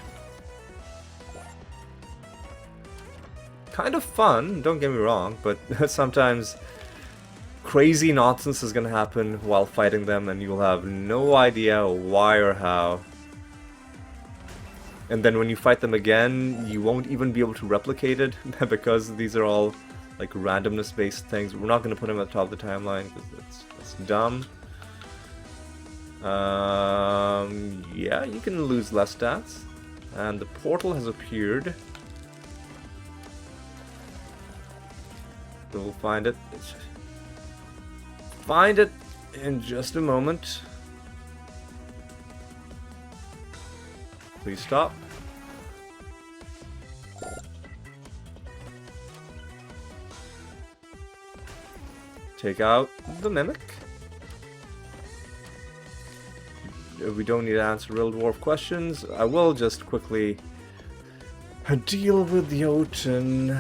Kind of fun, don't get me wrong, but sometimes crazy nonsense is gonna happen while fighting them and you'll have no idea why or how. And then when you fight them again, you won't even be able to replicate it because these are all like randomness based things. We're not gonna put them at the top of the timeline because that's dumb. Yeah, you can lose less stats. And the portal has appeared. We'll find it. Find it in just a moment. Please stop. Take out the mimic. We don't need to answer real dwarf questions. I will just quickly deal with Jotun.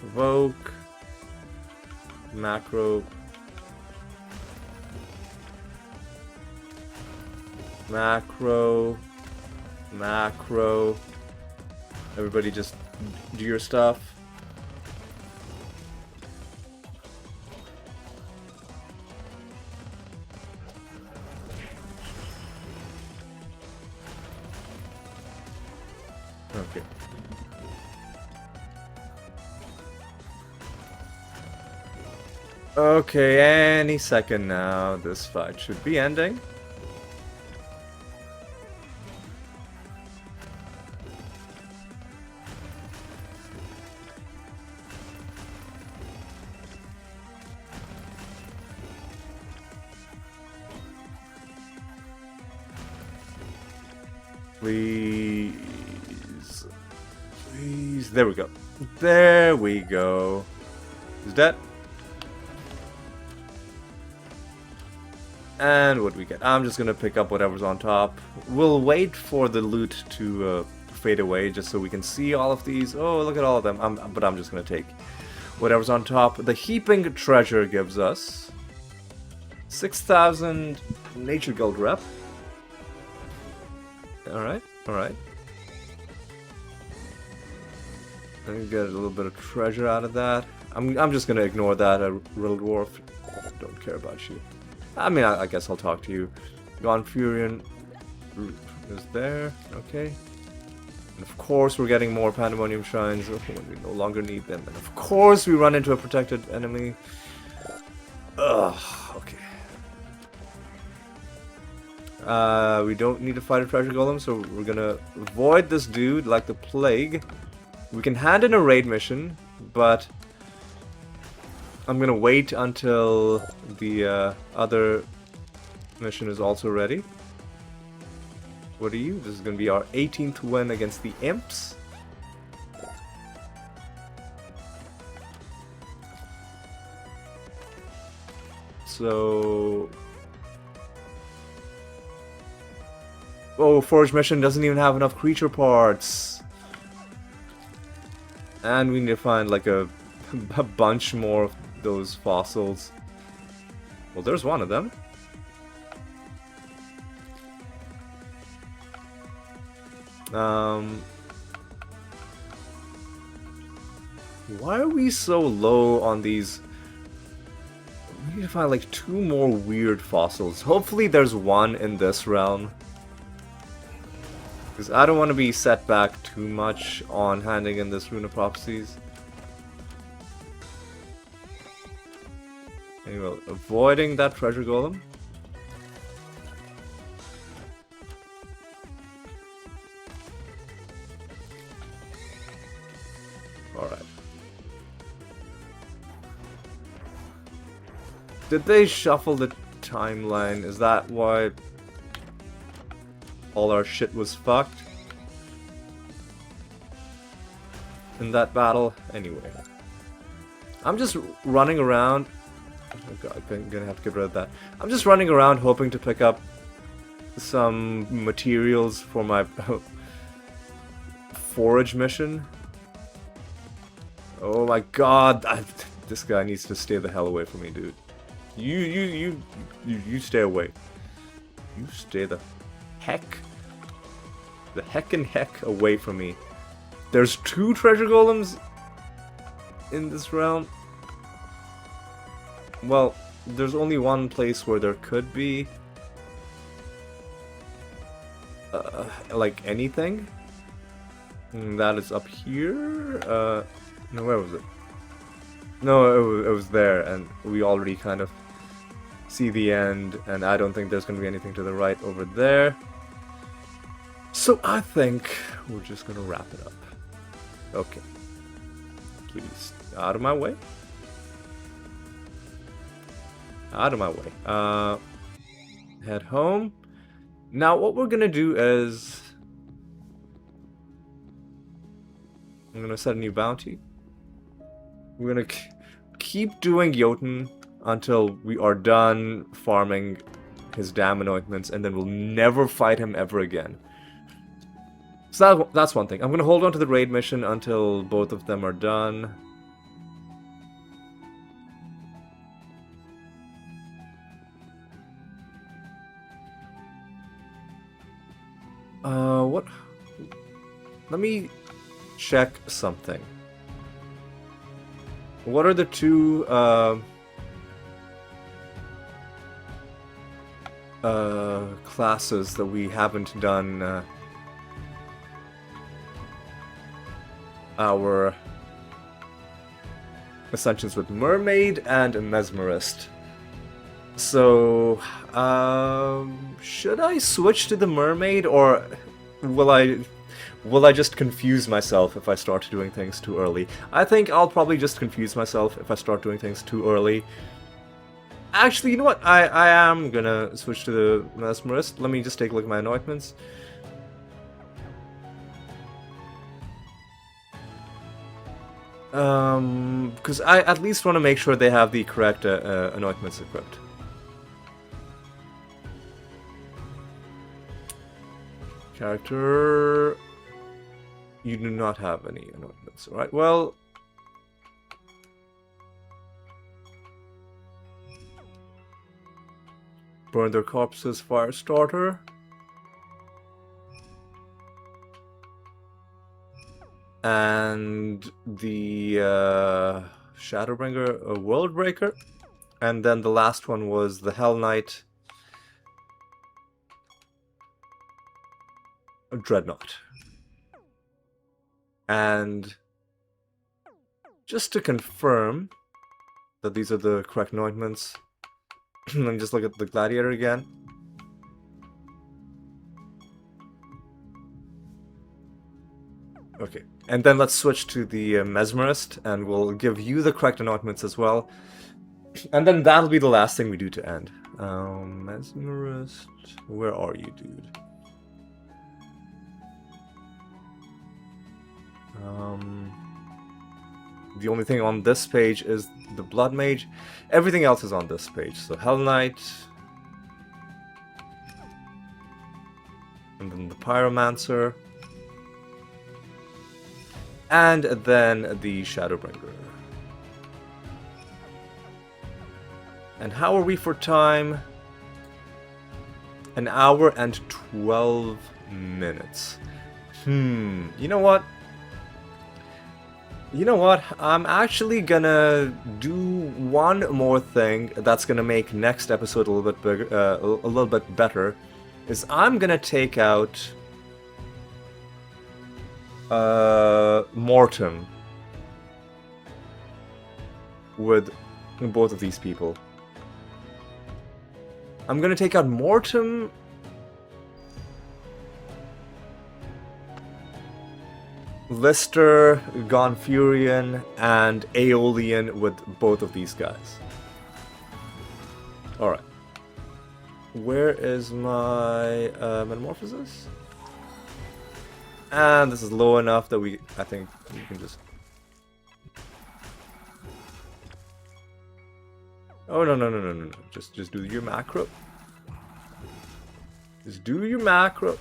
Provoke, macro, Everybody just do your stuff. Okay. Okay, any second now, this fight should be ending. Please. Please. There we go. There we go. He's dead. And what do we get? I'm just gonna pick up whatever's on top. We'll wait for the loot to fade away just so we can see all of these. Oh, look at all of them. But I'm just gonna take whatever's on top. The heaping treasure gives us 6,000 nature guild rep. Alright, alright. Let me get a little bit of treasure out of that. I'm just gonna ignore that, Riddle Dwarf. Don't care about you. I mean, I guess I'll talk to you. Gone Furion is there, okay. And of course we're getting more Pandemonium Shrines when we no longer need them. And of course we run into a protected enemy. Ugh, okay. We don't need to fight a treasure golem, so we're gonna avoid this dude like the plague. We can hand in a raid mission, but I'm gonna wait until the other mission is also ready. What are you? This is gonna be our 18th win against the imps. So... oh, Forge mission doesn't even have enough creature parts. And we need to find like a bunch more of those fossils. Well, there's one of them. Why are we so low on these? We need to find like 2 more weird fossils. Hopefully there's one in this realm. Because I don't want to be set back too much on handing in this Rune of Prophecies. Anyway, avoiding that treasure golem. Alright. Did they shuffle the timeline? Is that why all our shit was fucked in that battle? Anyway. I'm just running around. Oh god, I'm gonna have to get rid of that. I'm just running around hoping to pick up some materials for my forage mission. Oh my god, this guy needs to stay the hell away from me, dude. You stay away. You stay the heckin' heck away from me. There's 2 treasure golems in this realm. Well, there's only one place where there could be like anything. And that is up here. No, where was it? No, it was there, and we already kind of see the end, and I don't think there's going to be anything to the right over there. So I think we're just going to wrap it up. Okay. Please, out of my way. Out of my way. Head home. Now what we're going to do is... I'm going to set a new bounty. We're going to keep doing Jotun until we are done farming his damn anointments, and then we'll never fight him ever again. So that's one thing. I'm going to hold on to the raid mission until both of them are done. What? Let me check something. What are the two classes that we haven't done our Ascensions with? Mermaid and Mesmerist. So, should I switch to the Mermaid, or will I just confuse myself if I start doing things too early? I think I'll probably just confuse myself if I start doing things too early. Actually, you know what? I am gonna switch to the Mesmerist. Let me just take a look at my anointments. Because I at least want to make sure they have the correct anointments equipped. Character... You do not have any anointments, alright? Well... Burn their corpses, Firestarter. And the Shadowbringer, Worldbreaker. And then the last one was the Hell Knight, Dreadnought. And just to confirm that these are the correct anointments, let me just look at the Gladiator again. Okay, and then let's switch to the Mesmerist, and we'll give you the correct anointments as well. And then that'll be the last thing we do to end. Mesmerist, where are you, dude? The only thing on this page is the Blood Mage. Everything else is on this page. So Hell Knight, and then the Pyromancer, and then the Shadowbringer. And how are we for time? An hour and 12 minutes. You know what? You know what? I'm actually gonna do one more thing that's gonna make next episode a little bit bigger, a little bit better. Is I'm gonna take out Mortem with both of these people. I'm gonna take out Mortem, Lister, Gonfurion, and Aeolian with both of these guys. Alright. Where is my Metamorphosis? And this is low enough that I think we can just... Oh, no. Just do your macro. Just do your macro.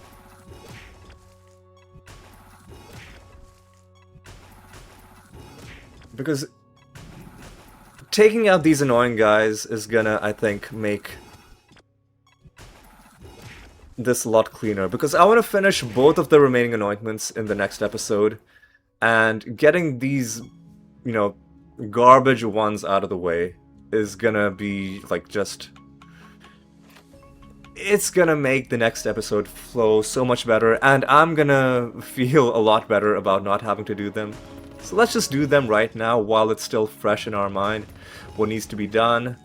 Because taking out these annoying guys is gonna, I think, make this a lot cleaner. Because I want to finish both of the remaining anointments in the next episode. And getting these, you know, garbage ones out of the way is gonna be, like, just... It's gonna make the next episode flow so much better. And I'm gonna feel a lot better about not having to do them. So let's just do them right now while it's still fresh in our mind. What needs to be done.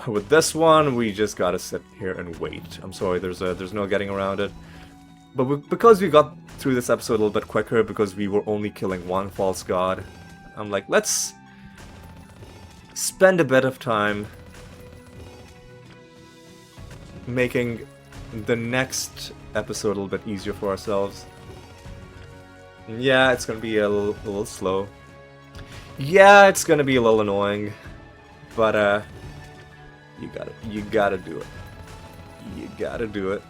With this one, we just gotta sit here and wait. I'm sorry, there's no getting around it. But because we got through this episode a little bit quicker, because we were only killing one false god, I'm like, let's spend a bit of time making the next episode a little bit easier for ourselves. Yeah, it's gonna be a little slow. Yeah, it's gonna be a little annoying. But, you gotta do it. You gotta do it.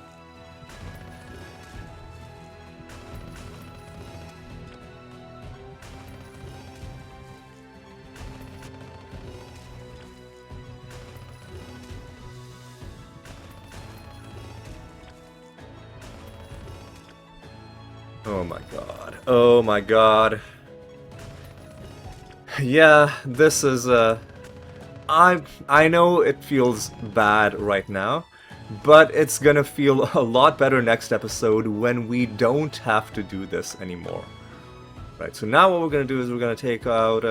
Oh my god. Oh my god. Yeah, this is I know it feels bad right now, but it's gonna feel a lot better next episode when we don't have to do this anymore. Right, so now what we're gonna do is we're gonna take out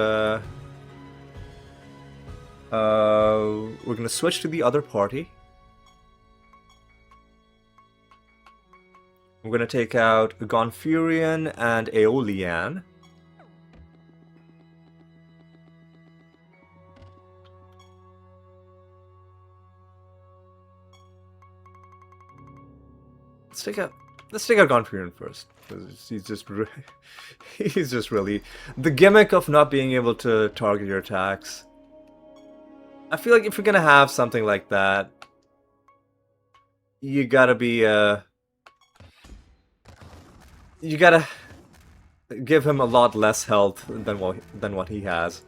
we're gonna switch to the other party. We're gonna take out Gonfurian and Aeolian. Let's take out Gonfurian first. He's just really the gimmick of not being able to target your attacks. I feel like if you're gonna have something like that, you gotta be you gotta give him a lot less health than what he has.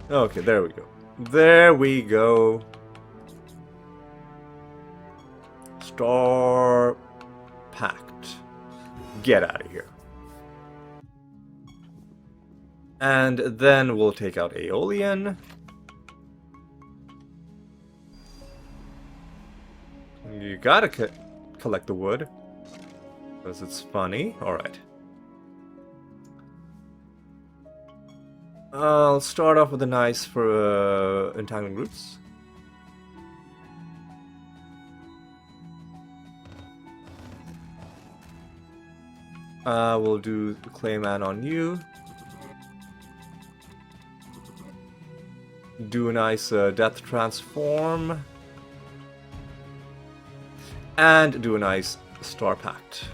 Okay, there we go. There we go. Star Pact. Get out of here. And then we'll take out Aeolian. You gotta collect the wood. Because it's funny. Alright. I'll start off with a nice for Entangling Roots. We'll do the Clayman on you. Do a nice Death Transform. And do a nice Star Pact.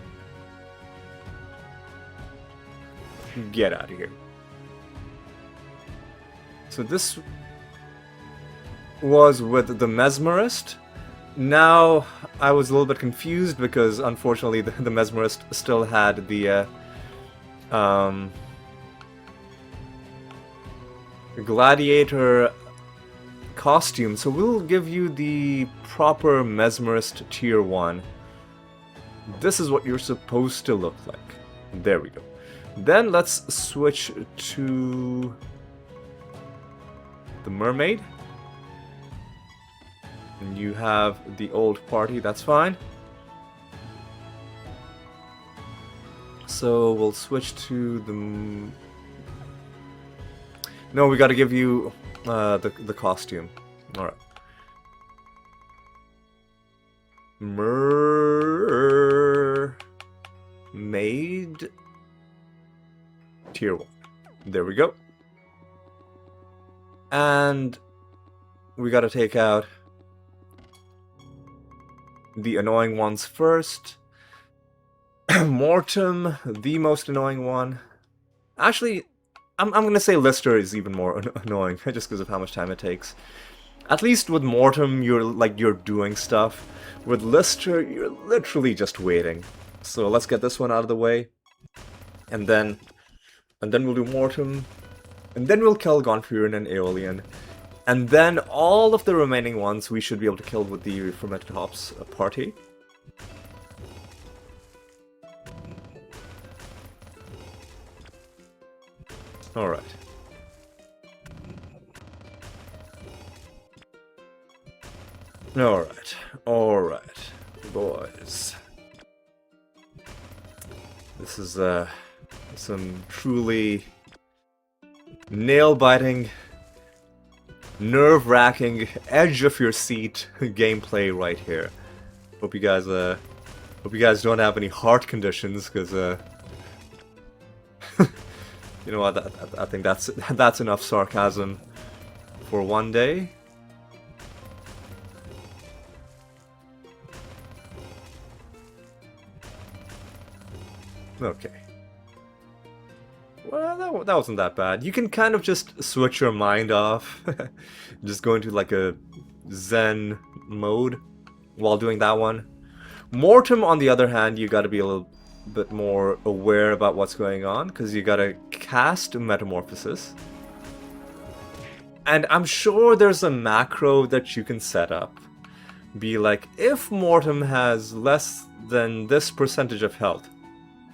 Get out of here. So this was with the Mesmerist. Now I was a little bit confused because unfortunately the Mesmerist still had the Gladiator costume, so we'll give you the proper Mesmerist tier 1. This is what you're supposed to look like. There we go. Then let's switch to the Mermaid. And you have the old party, that's fine. So we'll switch to the... No, we gotta give you the costume. Alright. Mermaid tier 1. There we go. And we gotta take out the annoying ones first. Mortem, the most annoying one. Actually, I'm gonna say Lister is even more annoying, just because of how much time it takes. At least with Mortem, you're doing stuff. With Lister, you're literally just waiting. So let's get this one out of the way, and then we'll do Mortem, and then we'll kill Gonfurian and Aeolian, and then all of the remaining ones we should be able to kill with the Fermented Hops party. Alright. Alright, boys. This is some truly nail-biting, nerve-wracking, edge-of-your-seat gameplay right here. Hope you guys don't have any heart conditions, because you know what? I think that's enough sarcasm for one day. Okay. Well, that wasn't that bad. You can kind of just switch your mind off, just go into like a Zen mode while doing that one. Mortem, on the other hand, you got to be a little bit more aware about what's going on, because you gotta cast Metamorphosis, And I'm sure there's a macro that you can set up. Be like, if Mortem has less than this percentage of health.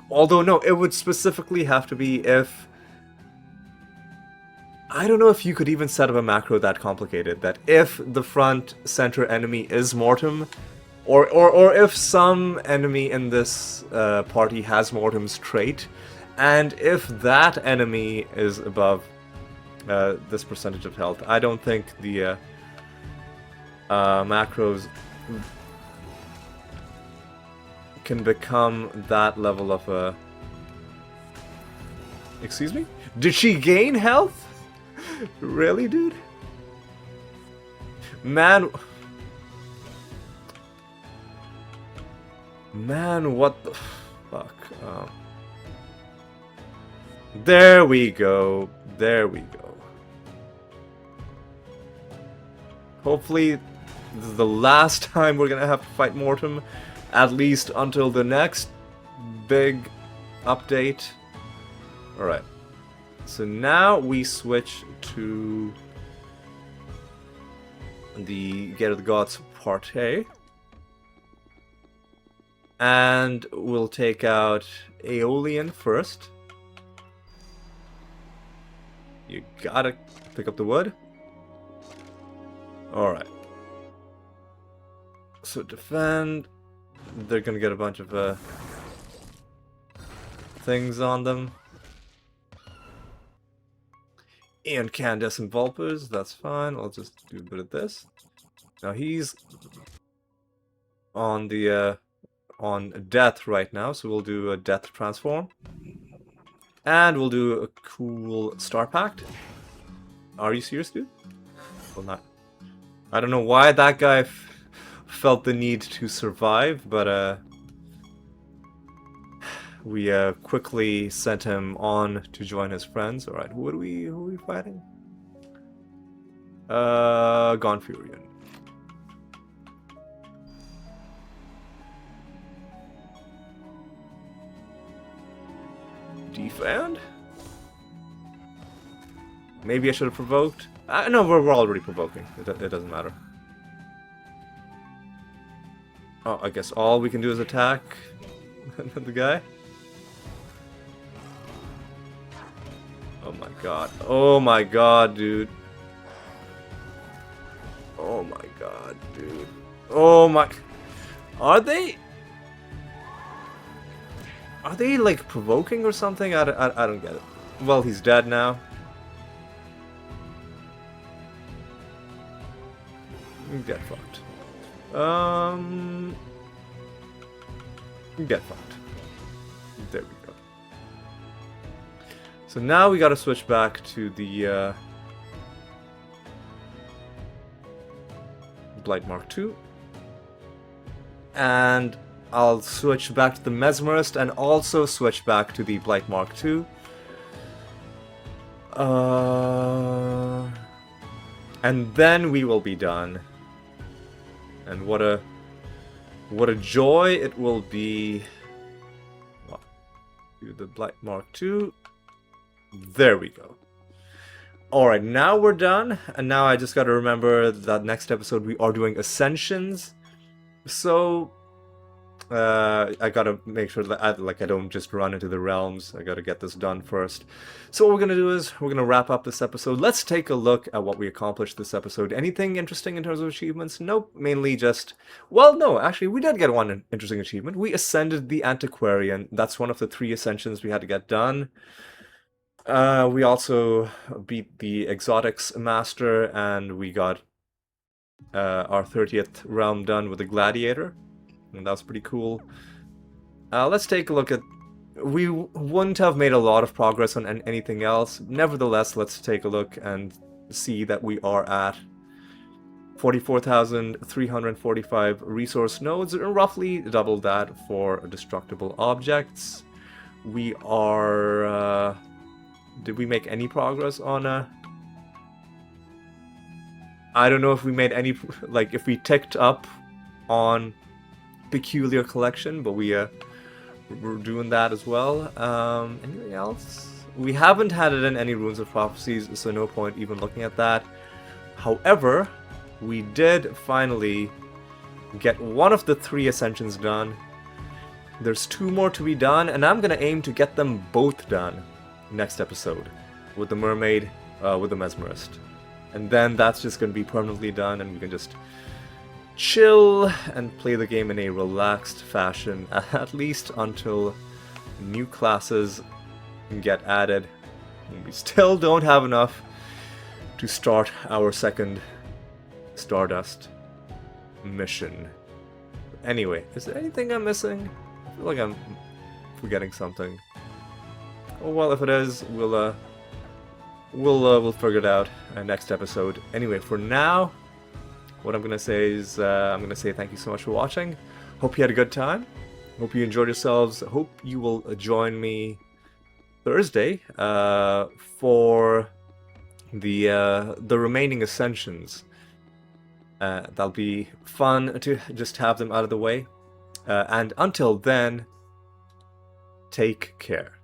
Although, no, it would specifically have to be if... I don't know if you could even set up a macro that complicated. That if the front center enemy is Mortem, or if some enemy in this party has Mortem's trait, and if that enemy is above this percentage of health. I don't think the macros can become that level of a... Excuse me? Did she gain health? Really, dude? Man... Man, what the fuck? There we go. There we go. Hopefully, this is the last time we're gonna have to fight Mortem, at least until the next big update. Alright. So now we switch to the Gate of the Gods Part A. And we'll take out Aeolian first. You gotta pick up the wood. Alright. So defend. They're gonna get a bunch of things on them. Incandescent Vulpers, that's fine. I'll just do a bit of this. Now he's on the on death right now, so we'll do a death transform. And we'll do a cool Star Pact. Are you serious, dude? Well, not. I don't know why that guy felt the need to survive, but we quickly sent him on to join his friends. All right, who are we fighting? Gonfurion. Defend? Maybe I should have provoked. No, we're already provoking. It doesn't matter. Oh, I guess all we can do is attack the guy. Oh my god. Oh my god, dude. Oh my god, dude. Oh my... Are they like provoking or something? I don't get it. Well, he's dead now. Get fucked. Get fucked. There we go. So now we gotta switch back to the Blight Mark II. And I'll switch back to the Mesmerist and also switch back to the Blight Mark II. And then we will be done. And what a joy it will be. Well, do the Blight Mark II. There we go. Alright, now we're done. And now I just gotta remember that next episode we are doing Ascensions. So I gotta make sure that I don't just run into the realms. I gotta get this done first. So what we're gonna do is we're gonna wrap up this episode. Let's take a look at what we accomplished this episode. Anything interesting in terms of achievements? Nope. Mainly just... Well, no, actually, we did get one interesting achievement. We ascended the Antiquarian. That's one of the 3 ascensions we had to get done. We also beat the Exotics Master, and we got our 30th realm done with the Gladiator. And that was pretty cool. Let's take a look at... We wouldn't have made a lot of progress on anything else. Nevertheless, let's take a look and see that we are at 44,345 resource nodes, roughly double that for destructible objects. We are... did we make any progress on I don't know if we made any... Like, if we ticked up on Peculiar Collection, but we're doing that as well. Anything else? We haven't had it in any Runes of Prophecies, so no point even looking at that. However, we did finally get one of the 3 Ascensions done. There's 2 more to be done, and I'm gonna aim to get them both done next episode. With the Mermaid, with the Mesmerist. And then that's just gonna be permanently done, and we can just chill and play the game in a relaxed fashion, at least until new classes get added. And we still don't have enough to start our second Stardust mission. Anyway, is there anything I'm missing? I feel like I'm forgetting something. Oh well, if it is, we'll figure it out next episode. Anyway, for now, what I'm gonna say is I'm gonna say thank you so much for watching. Hope you had a good time. Hope you enjoyed yourselves. Hope you will join me Thursday for the remaining Ascensions. That'll be fun to just have them out of the way. And until then, take care.